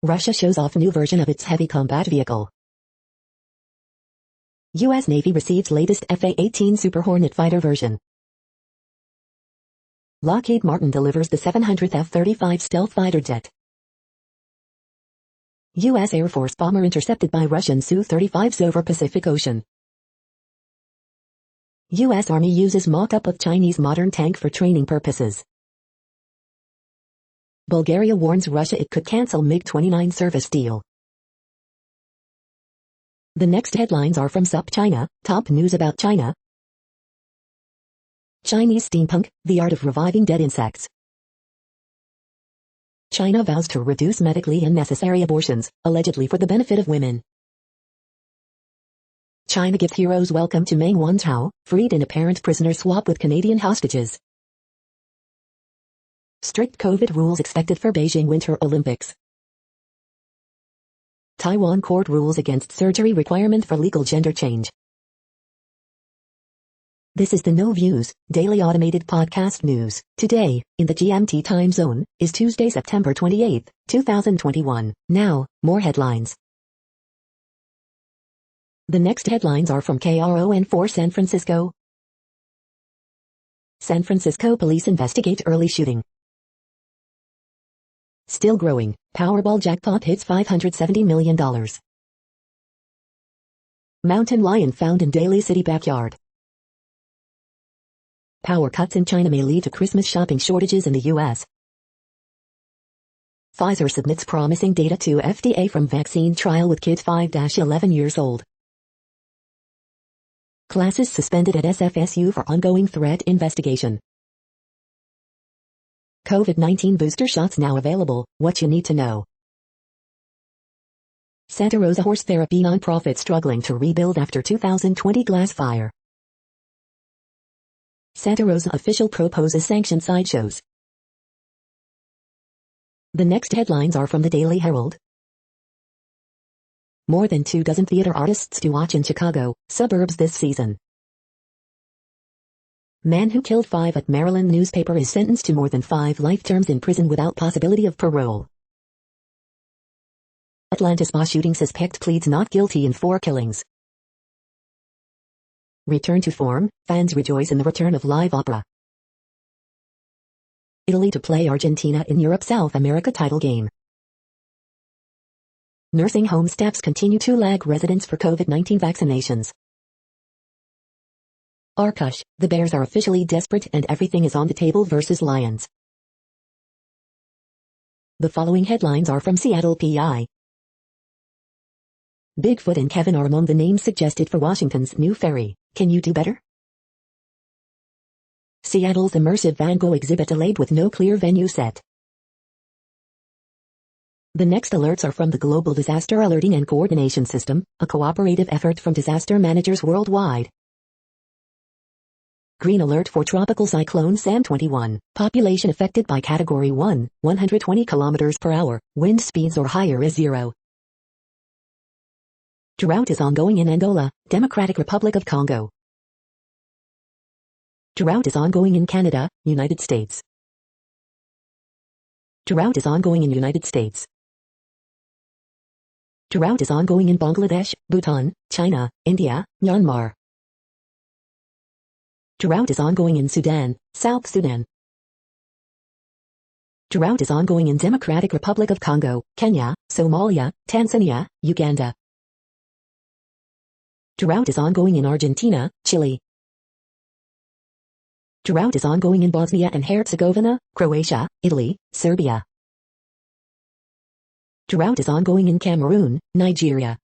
Russia shows off new version of its heavy combat vehicle. U.S. Navy receives latest F/A-18 Super Hornet fighter version. Lockheed Martin delivers the 700th F-35 stealth fighter jet. U.S. Air Force bomber intercepted by Russian Su-35s over Pacific Ocean. U.S. Army uses mock-up of Chinese modern tank for training purposes. Bulgaria warns Russia it could cancel MiG-29 service deal. The next headlines are from SupChina, top news about China. Chinese steampunk, the art of reviving dead insects. China vows to reduce medically unnecessary abortions, allegedly for the benefit of women. China gives heroes welcome to Meng Wanzhou, freed in apparent prisoner swap with Canadian hostages. Strict COVID rules expected for Beijing Winter Olympics. Taiwan court rules against surgery requirement for legal gender change. This is the No Views, daily automated podcast news. Today, in the GMT time zone, is Tuesday, September 28, 2021. Now, more headlines. The next headlines are from KRON4 San Francisco. San Francisco police investigate early shooting. Still growing, Powerball jackpot hits $570 million. Mountain lion found in Daly City backyard. Power cuts in China may lead to Christmas shopping shortages in the U.S. Pfizer submits promising data to FDA from vaccine trial with kids 5-11 years old. Classes suspended at SFSU for ongoing threat investigation. COVID-19 booster shots now available, what you need to know. Santa Rosa horse therapy nonprofit struggling to rebuild after 2020 glass fire. Santa Rosa official proposes sanctioned sideshows. The next headlines are from the Daily Herald. More than 24 theater artists to watch in Chicago suburbs this season. Man who killed 5 at Maryland newspaper is sentenced to more than 5 life terms in prison without possibility of parole. Atlanta spa shooting suspect pleads not guilty in 4 killings. Return to form, fans rejoice in the return of live opera. Italy to play Argentina in Europe-South America title game. Nursing home staffs continue to lag residents for COVID-19 vaccinations. Arkush, the Bears are officially desperate and everything is on the table versus Lions. The following headlines are from Seattle PI. Bigfoot and Kevin are among the names suggested for Washington's new ferry. Can you do better? Seattle's immersive Van Gogh exhibit delayed with no clear venue set. The next alerts are from the Global Disaster Alerting and Coordination System, a cooperative effort from disaster managers worldwide. Green alert for Tropical Cyclone Sam 21. Population affected by Category 1, 120 km per hour, wind speeds or higher is 0. Drought is ongoing in Angola, Democratic Republic of Congo. Drought is ongoing in Canada, United States. Drought is ongoing in United States. Drought is ongoing in Bangladesh, Bhutan, China, India, Myanmar. Drought is ongoing in Sudan, South Sudan. Drought is ongoing in Democratic Republic of Congo, Kenya, Somalia, Tanzania, Uganda. Drought is ongoing in Argentina, Chile. Drought is ongoing in Bosnia and Herzegovina, Croatia, Italy, Serbia. Drought is ongoing in Cameroon, Nigeria.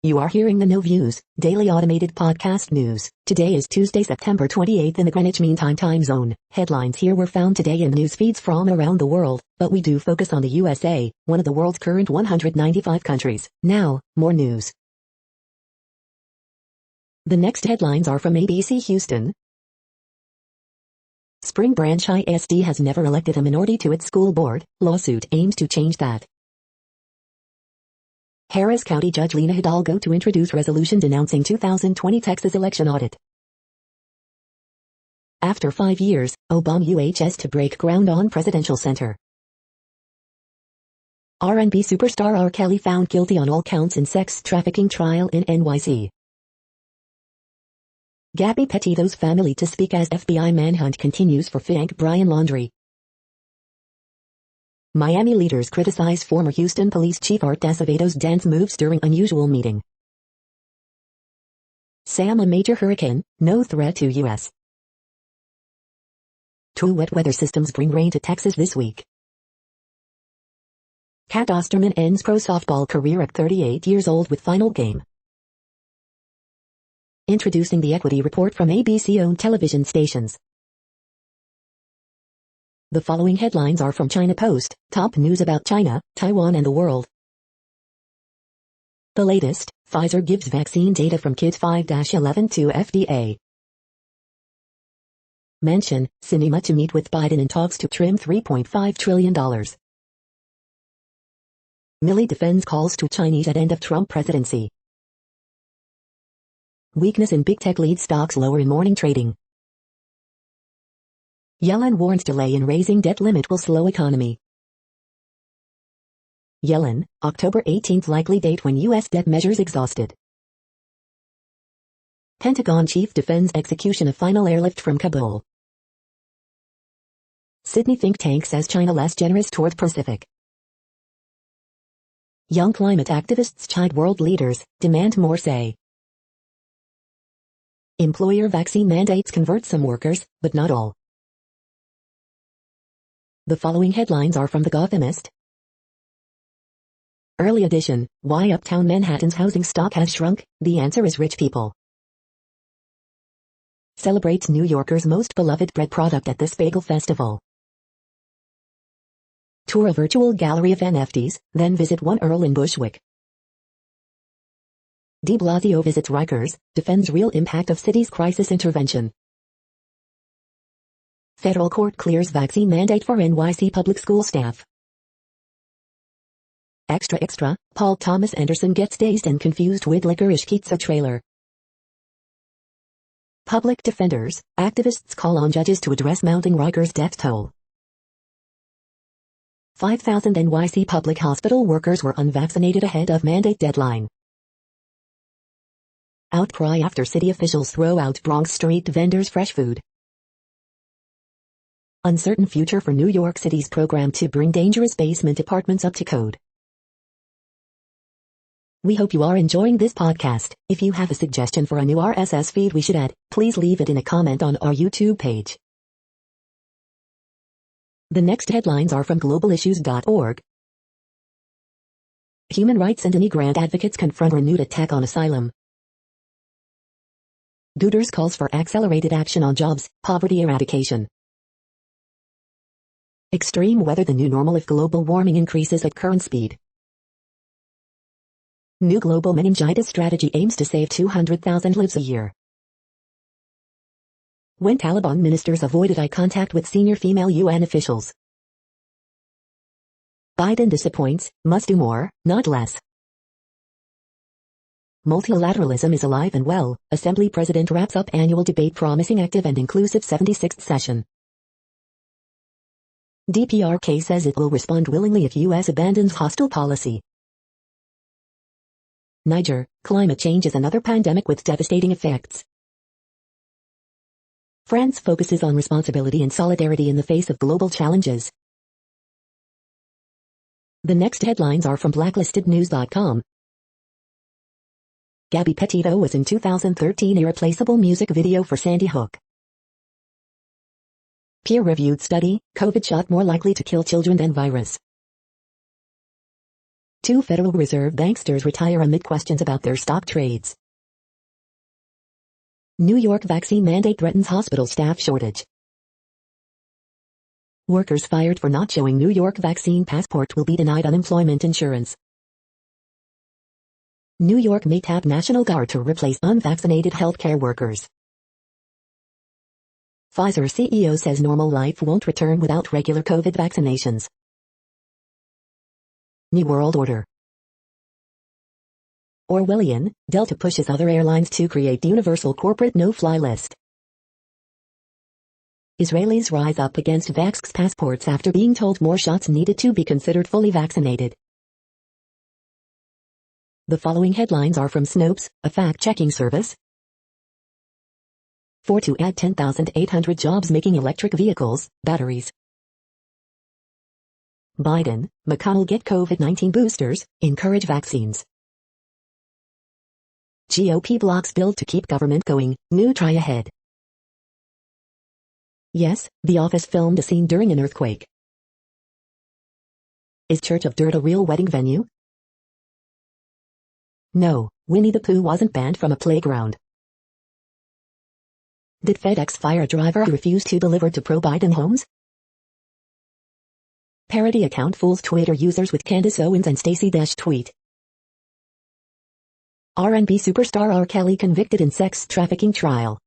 You are hearing the No Views, daily automated podcast news. Today is Tuesday, September 28th in the Greenwich Mean Time zone. Headlines here were found today in news feeds from around the world, but we do focus on the USA, one of the world's current 195 countries. Now, more news. The next headlines are from ABC Houston. Spring Branch ISD has never elected a minority to its school board. Lawsuit aims to change that. Harris County Judge Lena Hidalgo to introduce resolution denouncing 2020 Texas election audit. After 5 years, Obama UHS to break ground on Presidential Center. R&B superstar R. Kelly found guilty on all counts in sex trafficking trial in NYC. Gabby Petito's family to speak as FBI manhunt continues for Frank Bryan Laundrie. Miami leaders criticize former Houston Police Chief Art Acevedo's dance moves during unusual meeting. Sam a major hurricane, no threat to U.S. Two wet weather systems bring rain to Texas this week. Kat Osterman ends pro softball career at 38 years old with final game. Introducing the equity report from ABC-owned television stations. The following headlines are from China Post, top news about China, Taiwan and the world. The latest, Pfizer gives vaccine data from kids 5-11 to FDA. Mention, Sinema to meet with Biden in talks to trim $3.5 trillion. Milley defends calls to Chinese at end of Trump presidency. Weakness in big tech leads stocks lower in morning trading. Yellen warns delay in raising debt limit will slow economy. Yellen, October 18th likely date when U.S. debt measures exhausted. Pentagon chief defends execution of final airlift from Kabul. Sydney think tank says China less generous toward Pacific. Young climate activists chide world leaders, demand more say. Employer vaccine mandates convert some workers, but not all. The following headlines are from The Gothamist. Early edition, why uptown Manhattan's housing stock has shrunk? The answer is rich people. Celebrates New Yorkers' most beloved bread product at this bagel festival. Tour a virtual gallery of NFTs, then visit one Earl in Bushwick. De Blasio visits Rikers, defends real impact of city's crisis intervention. Federal court clears vaccine mandate for NYC public school staff. Extra, Paul Thomas Anderson gets dazed and confused with licorice pizza trailer. Public defenders, activists call on judges to address mounting Rikers death toll. 5,000 NYC public hospital workers were unvaccinated ahead of mandate deadline. Outcry after city officials throw out Bronx street vendors' fresh food. Uncertain future for New York City's program to bring dangerous basement apartments up to code. We hope you are enjoying this podcast. If you have a suggestion for a new RSS feed we should add, please leave it in a comment on our YouTube page. The next headlines are from globalissues.org. Human rights and immigrant advocates confront renewed attack on asylum. Guterres calls for accelerated action on jobs, poverty eradication. Extreme weather, the new normal if global warming increases at current speed. New global meningitis strategy aims to save 200,000 lives a year. When Taliban ministers avoided eye contact with senior female UN officials. Biden disappoints, must do more, not less. Multilateralism is alive and well. Assembly President wraps up annual debate promising active and inclusive 76th session. DPRK says it will respond willingly if U.S. abandons hostile policy. Niger, climate change is another pandemic with devastating effects. France focuses on responsibility and solidarity in the face of global challenges. The next headlines are from blacklistednews.com. Gabby Petito was in 2013 irreplaceable music video for Sandy Hook. Peer-reviewed study, COVID shot more likely to kill children than virus. 2 Federal Reserve banksters retire amid questions about their stock trades. New York vaccine mandate threatens hospital staff shortage. Workers fired for not showing New York vaccine passport will be denied unemployment insurance. New York may tap National Guard to replace unvaccinated healthcare workers. Pfizer CEO says normal life won't return without regular COVID vaccinations. New World Order. Orwellian, Delta pushes other airlines to create universal corporate no-fly list. Israelis rise up against vax passports after being told more shots needed to be considered fully vaccinated. The following headlines are from Snopes, a fact-checking service. For to add 10,800 jobs making electric vehicles, batteries. Biden, McConnell get COVID-19 boosters, encourage vaccines. GOP blocks bill to keep government going, new try ahead. Yes, The Office filmed a scene during an earthquake. Is Church of Dirt a real wedding venue? No, Winnie the Pooh wasn't banned from a playground. Did FedEx fire a driver who refused to deliver to pro-Biden homes? Parody account fools Twitter users with Candace Owens and Stacey Dash tweet. R&B superstar R. Kelly convicted in sex trafficking trial.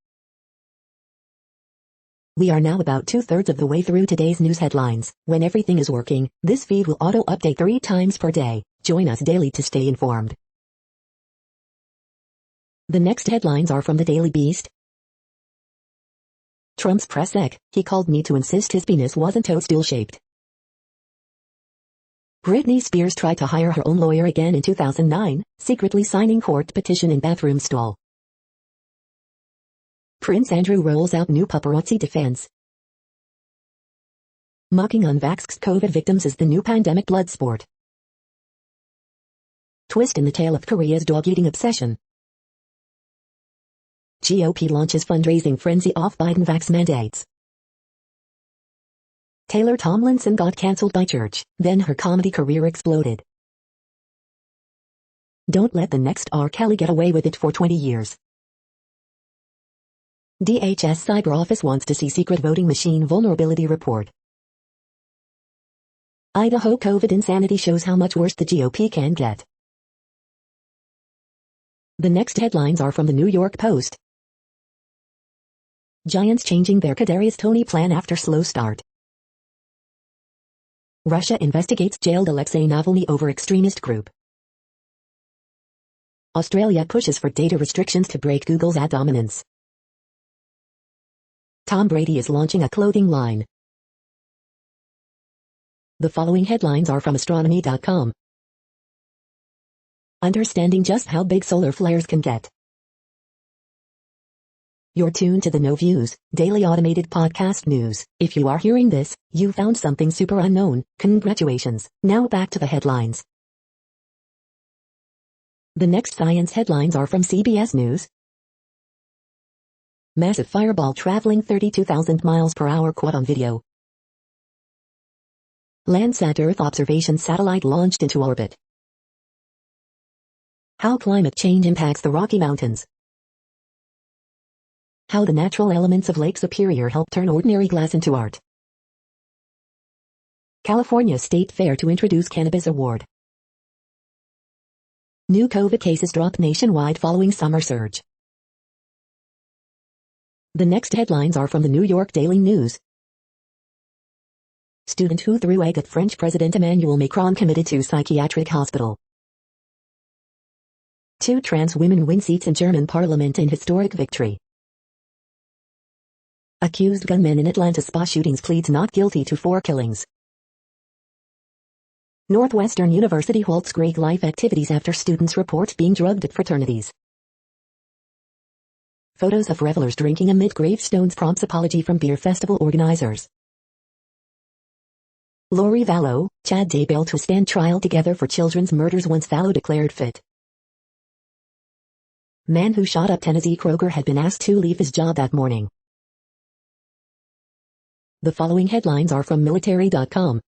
We are now about 2/3 of the way through today's news headlines. When everything is working, this feed will auto-update 3 times per day. Join us daily to stay informed. The next headlines are from the Daily Beast. Trump's press sec, he called me to insist his penis wasn't toadstool-shaped. Britney Spears tried to hire her own lawyer again in 2009, secretly signing court petition in bathroom stall. Prince Andrew rolls out new paparazzi defense. Mocking unvaxxed COVID victims is the new pandemic blood sport. Twist in the tale of Korea's dog-eating obsession. GOP launches fundraising frenzy off Biden vax mandates. Taylor Tomlinson got cancelled by church, then her comedy career exploded. Don't let the next R. Kelly get away with it for 20 years. DHS Cyber Office wants to see secret voting machine vulnerability report. Idaho COVID insanity shows how much worse the GOP can get. The next headlines are from the New York Post. Giants changing their Kadarius Toney plan after slow start. Russia investigates jailed Alexei Navalny over extremist group. Australia pushes for data restrictions to break Google's ad dominance. Tom Brady is launching a clothing line. The following headlines are from astronomy.com. Understanding just how big solar flares can get. You're tuned to the No Views, daily automated podcast news. If you are hearing this, you found something super unknown. Congratulations. Now back to the headlines. The next science headlines are from CBS News. Massive fireball traveling 32,000 miles per hour caught on video. Landsat Earth observation satellite launched into orbit. How climate change impacts the Rocky Mountains. How the natural elements of Lake Superior help turn ordinary glass into art. California State Fair to introduce Cannabis Award. New COVID cases drop nationwide following summer surge. The next headlines are from the New York Daily News. Student who threw egg at French President Emmanuel Macron committed to psychiatric hospital. 2 trans women win seats in German parliament in historic victory. Accused gunman in Atlanta spa shootings pleads not guilty to 4 killings. Northwestern University halts Greek life activities after students report being drugged at fraternities. Photos of revelers drinking amid gravestones prompts apology from beer festival organizers. Lori Vallow, Chad Daybell to stand trial together for children's murders once Vallow declared fit. Man who shot up Tennessee Kroger had been asked to leave his job that morning. The following headlines are from military.com.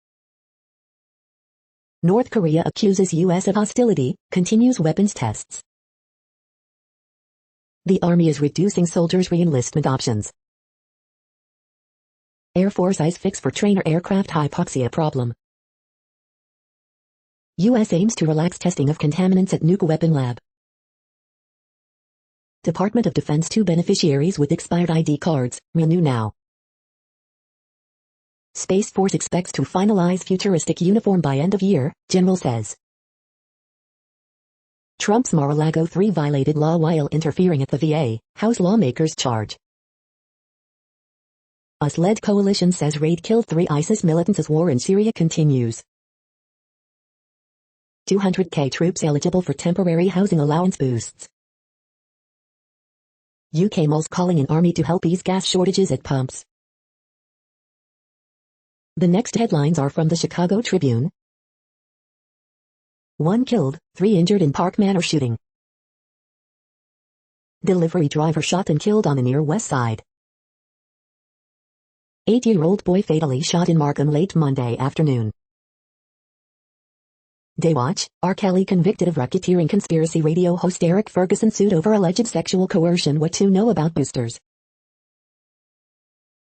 North Korea accuses U.S. of hostility, continues weapons tests. The Army is reducing soldiers' re-enlistment options. Air Force ice fix for trainer aircraft hypoxia problem. U.S. aims to relax testing of contaminants at nuke weapon lab. Department of Defense 2 beneficiaries with expired ID cards, renew now. Space Force expects to finalize futuristic uniform by end of year, General says. Trump's Mar-a-Lago 3 violated law while interfering at the VA, House lawmakers charge. US-led coalition says raid killed 3 ISIS militants as war in Syria continues. 200k troops eligible for temporary housing allowance boosts. UK malls calling in army to help ease gas shortages at pumps. The next headlines are from the Chicago Tribune. 1 killed, 3 injured in Park Manor shooting. Delivery driver shot and killed on the near West Side. 8-year-old boy fatally shot in Markham late Monday afternoon. Daywatch, R. Kelly convicted of racketeering conspiracy. Radio host Eric Ferguson sued over alleged sexual coercion. What to know about boosters.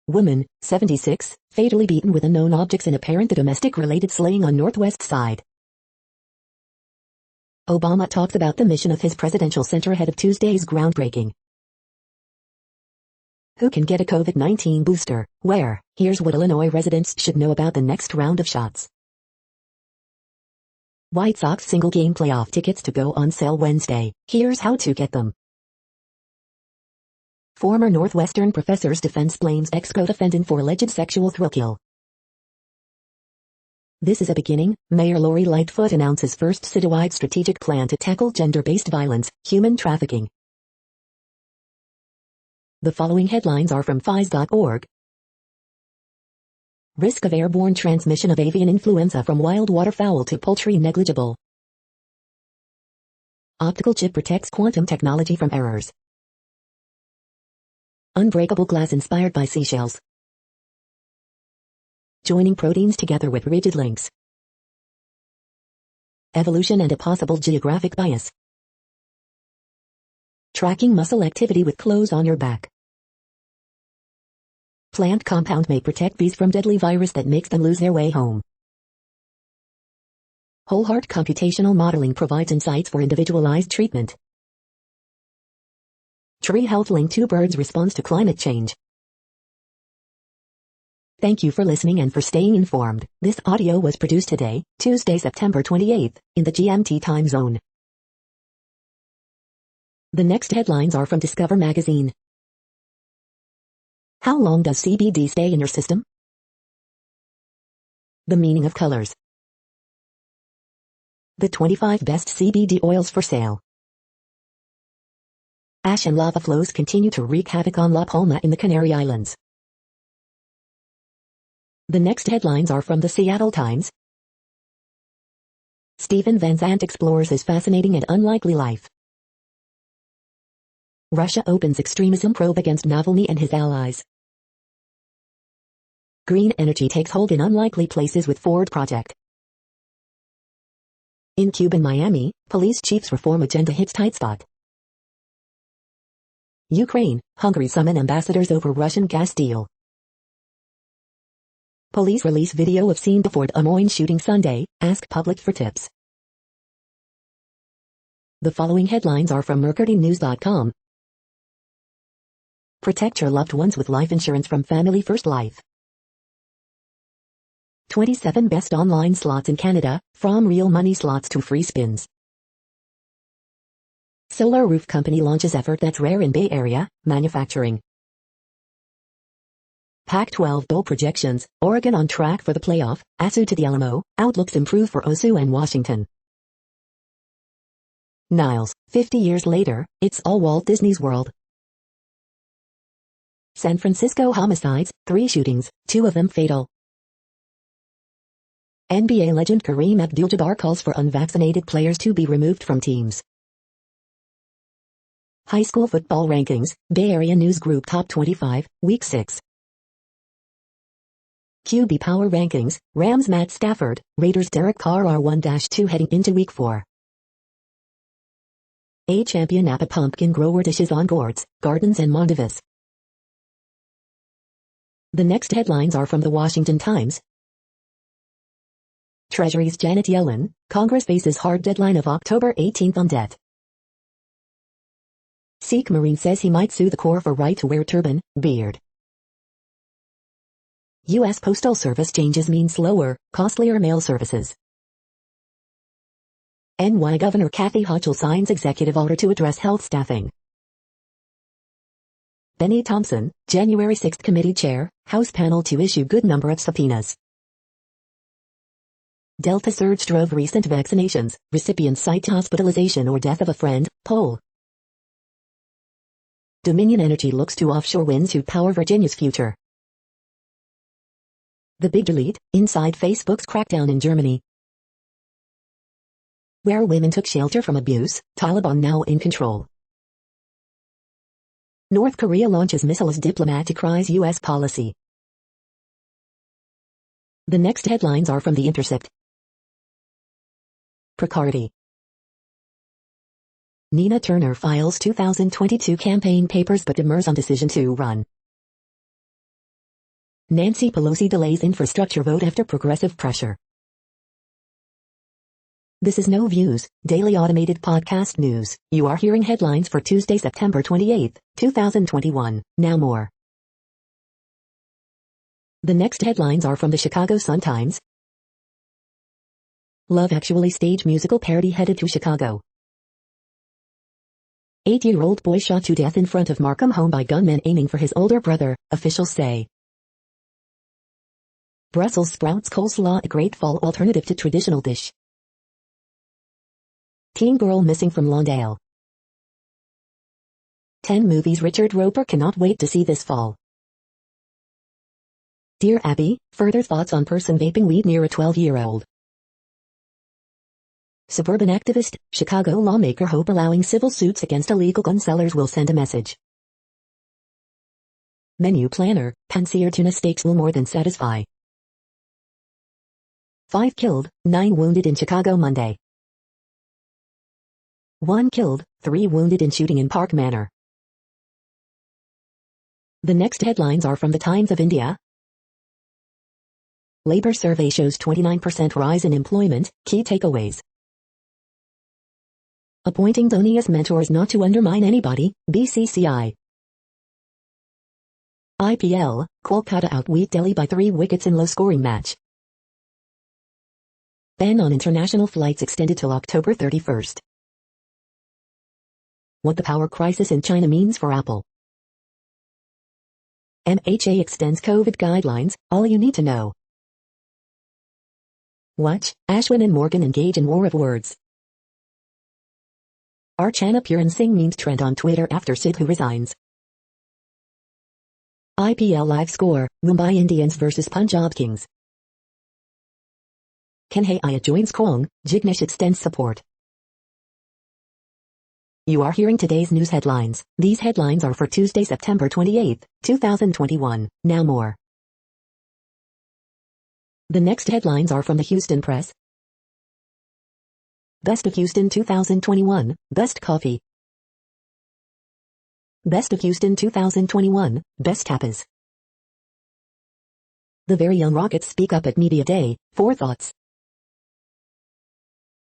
Woman, 76, fatally beaten with unknown objects in apparent domestic-related slaying on Northwest Side. Obama talks about the mission of his presidential center ahead of Tuesday's groundbreaking. Who can get a COVID-19 booster? Where? Here's what Illinois residents should know about the next round of shots. White Sox single-game playoff tickets to go on sale Wednesday. Here's how to get them. Former Northwestern professor's defense blames ex-co-defendant for alleged sexual thrill kill. This is a beginning. Mayor Lori Lightfoot announces first citywide strategic plan to tackle gender-based violence, human trafficking. The following headlines are from phys.org. Risk of airborne transmission of avian influenza from wild waterfowl to poultry negligible. Optical chip protects quantum technology from errors. Unbreakable glass inspired by seashells. Joining proteins together with rigid links. Evolution and a possible geographic bias. Tracking muscle activity with clothes on your back. Plant compound may protect bees from deadly virus that makes them lose their way home. Whole heart computational modeling provides insights for individualized treatment. Tree health linked to birds' response to climate change. Thank you for listening and for staying informed. This audio was produced today, Tuesday, September 28th, in the GMT time zone. The next headlines are from Discover magazine. How long does CBD stay in your system? The meaning of colors. The 25 best CBD oils for sale. Ash and lava flows continue to wreak havoc on La Palma in the Canary Islands. The next headlines are from the Seattle Times. Stephen Van Zandt explores his fascinating and unlikely life. Russia opens extremism probe against Navalny and his allies. Green energy takes hold in unlikely places with Ford project. In Cuban Miami, police chief's reform agenda hits tight spot. Ukraine, Hungary summon ambassadors over Russian gas deal. Police release video of scene before Des Moines shooting Sunday, ask public for tips. The following headlines are from mercurynews.com. Protect your loved ones with life insurance from Family First Life. 27 best online slots in Canada, from real money slots to free spins. Solar roof company launches effort that's rare in Bay Area, manufacturing. Pac-12 bowl projections, Oregon on track for the playoff, ASU to the Alamo, outlooks improve for OSU and Washington. Niles, 50 years later, it's all Walt Disney's World. San Francisco homicides, 3 shootings, 2 of them fatal. NBA legend Kareem Abdul-Jabbar calls for unvaccinated players to be removed from teams. High school football rankings, Bay Area News Group Top 25, Week 6. QB Power Rankings, Rams Matt Stafford, Raiders Derek Carr are 1-2 heading into Week 4. A champion Napa pumpkin grower dishes on gourds, gardens and Mondavis. The next headlines are from the Washington Times. Treasury's Janet Yellen, Congress faces hard deadline of October 18 on debt. Sikh Marine says he might sue the Corps for right to wear turban, beard. U.S. Postal Service changes mean slower, costlier mail services. NY Governor Kathy Hochul signs executive order to address health staffing. Benny Thompson, January 6 committee chair, House panel to issue good number of subpoenas. Delta surge drove recent vaccinations, recipients cite hospitalization or death of a friend, poll. Dominion Energy looks to offshore wind to power Virginia's future. The big delete, inside Facebook's crackdown in Germany. Where women took shelter from abuse, Taliban now in control. North Korea launches missile as diplomat decries U.S. policy. The next headlines are from The Intercept. Precarity. Nina Turner files 2022 campaign papers but demurs on decision to run. Nancy Pelosi delays infrastructure vote after progressive pressure. This is No Views, daily automated podcast news. You are hearing headlines for Tuesday, September 28, 2021. Now more. The next headlines are from the Chicago Sun-Times. Love Actually stage musical parody headed to Chicago. 8-year-old boy shot to death in front of Markham home by gunmen aiming for his older brother, officials say. Brussels sprouts coleslaw a great fall alternative to traditional dish. Teen girl missing from Lawndale. 10 movies Richard Roeper cannot wait to see this fall. Dear Abby, further thoughts on person vaping weed near a 12-year-old. Suburban activist, Chicago lawmaker hope allowing civil suits against illegal gun sellers will send a message. Menu planner, pan-seared tuna steaks will more than satisfy. 5 killed, 9 wounded in Chicago Monday. 1 killed, 3 wounded in shooting in Park Manor. The next headlines are from the Times of India. Labor survey shows 29% rise in employment, key takeaways. Appointing Dhoni as mentors not to undermine anybody, BCCI. IPL, Kolkata outwit Delhi by 3 wickets in low-scoring match. Ban on international flights extended till October 31st. What the power crisis in China means for Apple. MHA extends COVID guidelines, all you need to know. Watch, Ashwin and Morgan engage in war of words. Archana Puran Singh memes trend on Twitter after Sidhu resigns. IPL live score, Mumbai Indians vs Punjab Kings. Kenhaya joins Kwong, Jignesh extends support. You are hearing today's news headlines. These headlines are for Tuesday, September 28, 2021. Now more. The next headlines are from the Houston Press. Best of Houston 2021, Best Coffee. Best of Houston 2021, Best Tapas. The Very Young Rockets speak up at Media Day, 4 thoughts.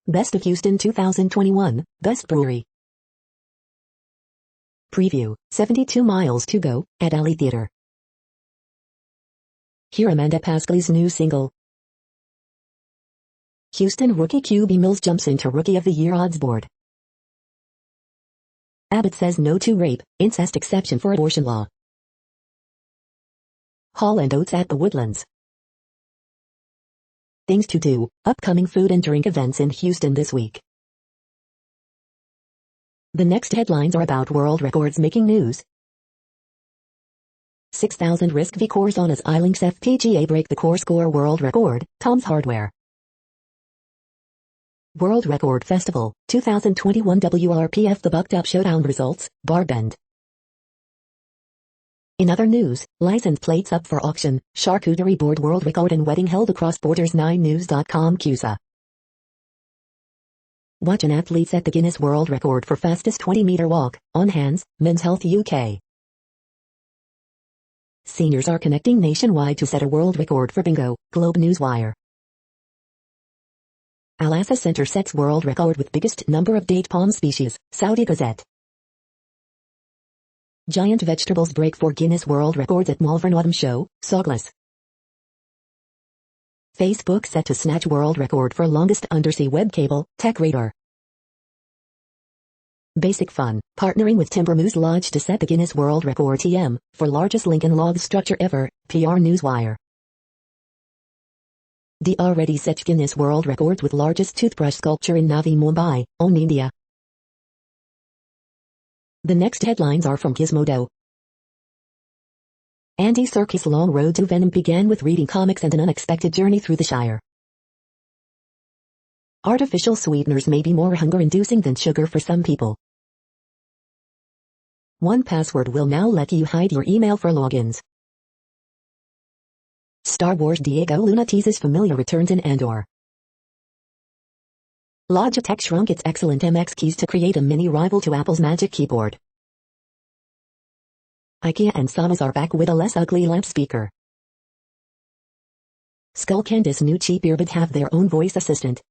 Best of Houston 2021, Best Brewery. Preview, 72 miles to go, at Alley Theater. Hear Amanda Pascali's new single. Houston rookie QB Mills jumps into Rookie of the Year odds board. Abbott says no to rape, incest exception for abortion law. Hall and Oates at the Woodlands. Things to do, upcoming food and drink events in Houston this week. The next headlines are about world records making news. 6,000 risk V course on as iLinks FPGA break the core score world record, Tom's Hardware. World Record Festival, 2021 WRPF The Bucked Up Showdown results, Bar Bend. In other news, license plates up for auction, charcuterie board world record and wedding held across borders 9news.com CUSA. Watch an athlete set the Guinness World Record for fastest 20-meter walk, on hands, Men's Health UK. Seniors are connecting nationwide to set a world record for bingo, Globe Newswire. Alasa Center sets world record with biggest number of date palm species, Saudi Gazette. Giant vegetables break for Guinness World Records at Malvern Autumn Show, Saugless. Facebook set to snatch world record for longest undersea web cable, TechRadar. Basic Fun, partnering with Timber Moose Lodge to set the Guinness World Record TM, for largest Lincoln log structure ever, PR Newswire. The already set Guinness World Records with largest toothbrush sculpture in Navi Mumbai, on India. The next headlines are from Gizmodo. Andy Serkis' long road to Venom began with reading comics and an unexpected journey through the Shire. Artificial sweeteners may be more hunger-inducing than sugar for some people. 1Password will now let you hide your email for logins. Star Wars Diego Luna teases familiar returns in Andor. Logitech shrunk its excellent MX keys to create a mini rival to Apple's Magic Keyboard. IKEA and Sonos are back with a less ugly lamp speaker. Skullcandy's new cheap earbuds have their own voice assistant.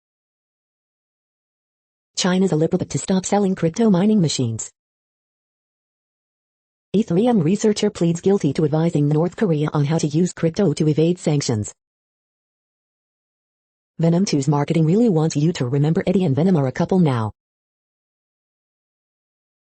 China's Alipaba to stop selling crypto mining machines. Ethereum researcher pleads guilty to advising North Korea on how to use crypto to evade sanctions. Venom 2's marketing really wants you to remember Eddie and Venom are a couple now.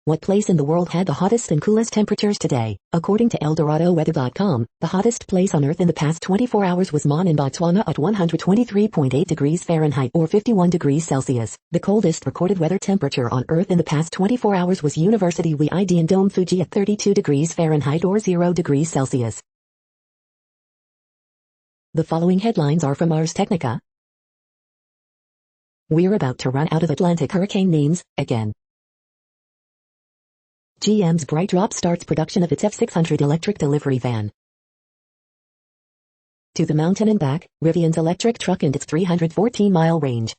What place in the world had the hottest and coolest temperatures today? According to ElDoradoWeather.com, the hottest place on Earth in the past 24 hours was Mon in Botswana at 123.8 degrees Fahrenheit or 51 degrees Celsius. The coldest recorded weather temperature on Earth in the past 24 hours was University WID in Dome Fuji at 32 degrees Fahrenheit or 0 degrees Celsius. The following headlines are from Ars Technica. We're about to run out of Atlantic hurricane names, again. GM's BrightDrop starts production of its F600 electric delivery van. To the mountain and back, Rivian's electric truck and its 314-mile range.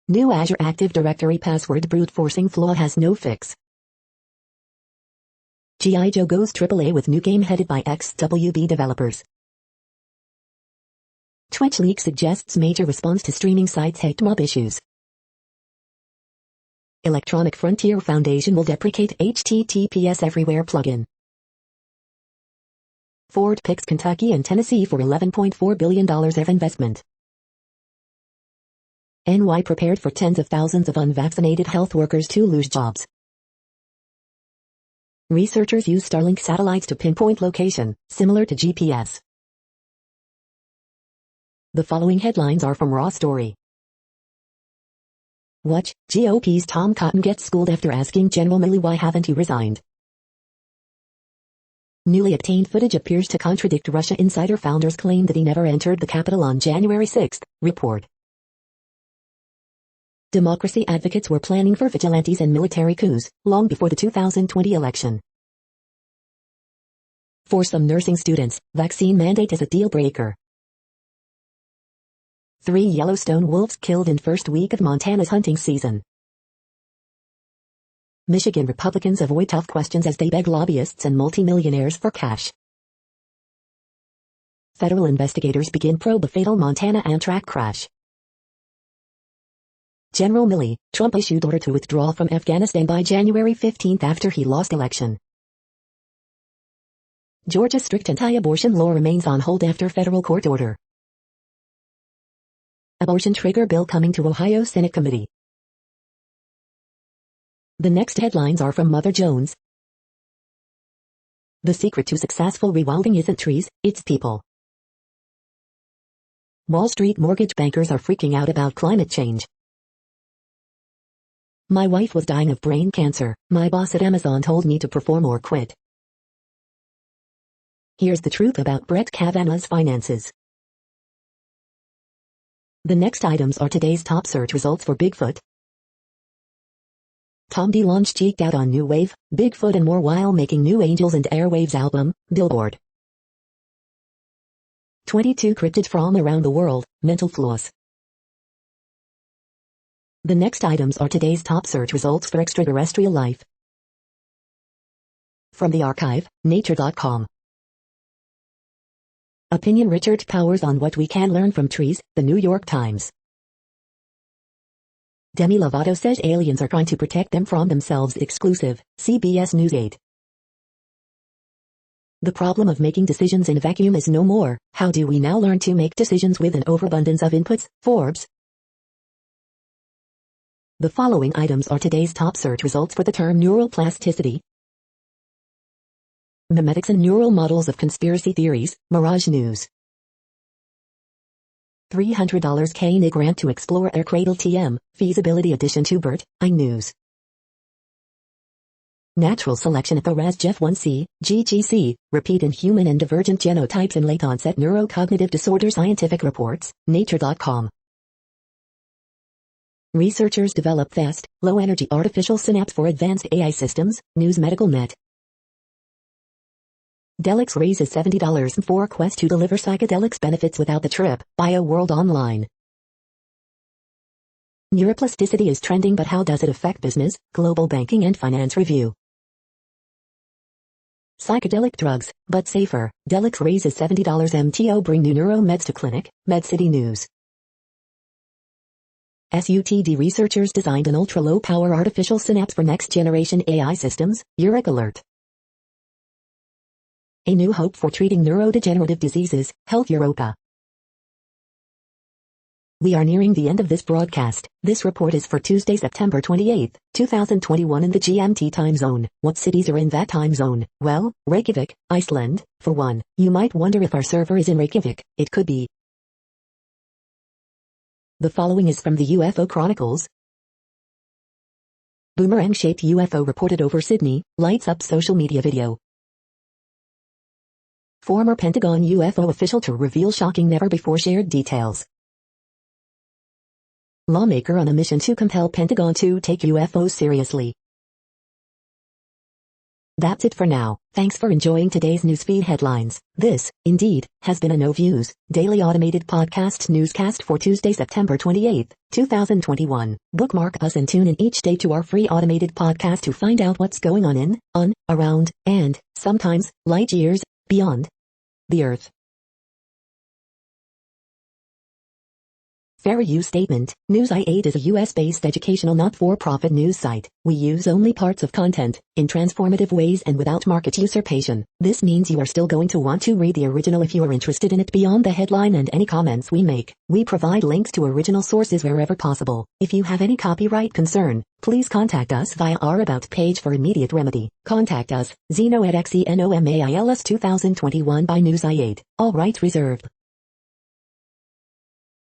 New Azure Active Directory password brute-forcing flaw has no fix. G.I. Joe goes AAA with new game headed by XWB developers. Twitch leak suggests major response to streaming sites hate mob issues. Electronic Frontier Foundation will deprecate HTTPS Everywhere plugin. Ford picks Kentucky and Tennessee for $11.4 billion of investment. NY prepared for tens of thousands of unvaccinated health workers to lose jobs. Researchers use Starlink satellites to pinpoint location, similar to GPS. The following headlines are from Raw Story. Watch, GOP's Tom Cotton gets schooled after asking General Milley why haven't he resigned. Newly obtained footage appears to contradict Russia insider founder's claim that he never entered the capital on January 6, report. Democracy advocates were planning for vigilantes and military coups long before the 2020 election. For some nursing students, vaccine mandate is a deal breaker. 3 Yellowstone wolves killed in first week of Montana's hunting season. Michigan Republicans avoid tough questions as they beg lobbyists and multimillionaires for cash. Federal investigators begin probe the fatal Montana Amtrak crash. General Milley, Trump issued order to withdraw from Afghanistan by January 15 after he lost election. Georgia's strict anti-abortion law remains on hold after federal court order. Abortion trigger bill coming to Ohio Senate committee. The next headlines are from Mother Jones. The secret to successful rewilding isn't trees, it's people. Wall Street mortgage bankers are freaking out about climate change. My wife was dying of brain cancer. My boss at Amazon told me to perform or quit. Here's the truth about Brett Kavanaugh's finances. The next items are today's top search results for Bigfoot. Tom DeLonge cheeked out on New Wave, Bigfoot and more while making New Angels and Airwaves album, Billboard. 22 cryptids from around the world, mental floss. The next items are today's top search results for extraterrestrial life. From the archive, Nature.com. Opinion Richard Powers on what we can learn from trees, The New York Times. Demi Lovato says aliens are trying to protect them from themselves. Exclusive, CBS News 8. The problem of making decisions in a vacuum is no more. How do we now learn to make decisions with an overabundance of inputs? Forbes. The following items are today's top search results for the term neural plasticity. Memetics and neural models of conspiracy theories, Mirage News. $300 K grant to explore Air Cradle TM, feasibility addition to BERT, iNews. Natural selection at the RASGEF1C, GGC, repeat in human and divergent genotypes in late-onset neurocognitive disorder. Scientific reports, Nature.com. Researchers develop fast, low-energy artificial synapse for advanced AI systems, News Medical Net. Delix raises $70 for quest to deliver psychedelics benefits without the trip, BioWorld Online. Neuroplasticity is trending, but how does it affect business? Global Banking and Finance Review. Psychedelic drugs, but safer, Delix raises $70 MTO bring new neuromeds to clinic, MedCity News. SUTD researchers designed an ultra-low-power artificial synapse for next-generation AI systems, Uric Alert. A new hope for treating neurodegenerative diseases, Health Europa. We are nearing the end of this broadcast. This report is for Tuesday, September 28, 2021 in the GMT time zone. What cities are in that time zone? Well, Reykjavik, Iceland, for one. You might wonder if our server is in Reykjavik. It could be. The following is from the UFO Chronicles. Boomerang-shaped UFO reported over Sydney, lights up social media video. Former Pentagon UFO official to reveal shocking never-before-shared details. Lawmaker on a mission to compel Pentagon to take UFOs seriously. That's it for now. Thanks for enjoying today's newsfeed headlines. This, indeed, has been a No Views, daily automated podcast newscast for Tuesday, September 28, 2021. Bookmark us and tune in each day to our free automated podcast to find out what's going on, around, and, sometimes, light years, beyond the Earth. Fair use statement. News I8 is a US-based educational not-for-profit news site. We use only parts of content, in transformative ways and without market usurpation. This means you are still going to want to read the original if you are interested in it beyond the headline and any comments we make. We provide links to original sources wherever possible. If you have any copyright concern, please contact us via our About page for immediate remedy. Contact us, Zeno at XENOMAILS 2021 by News I8. All rights reserved.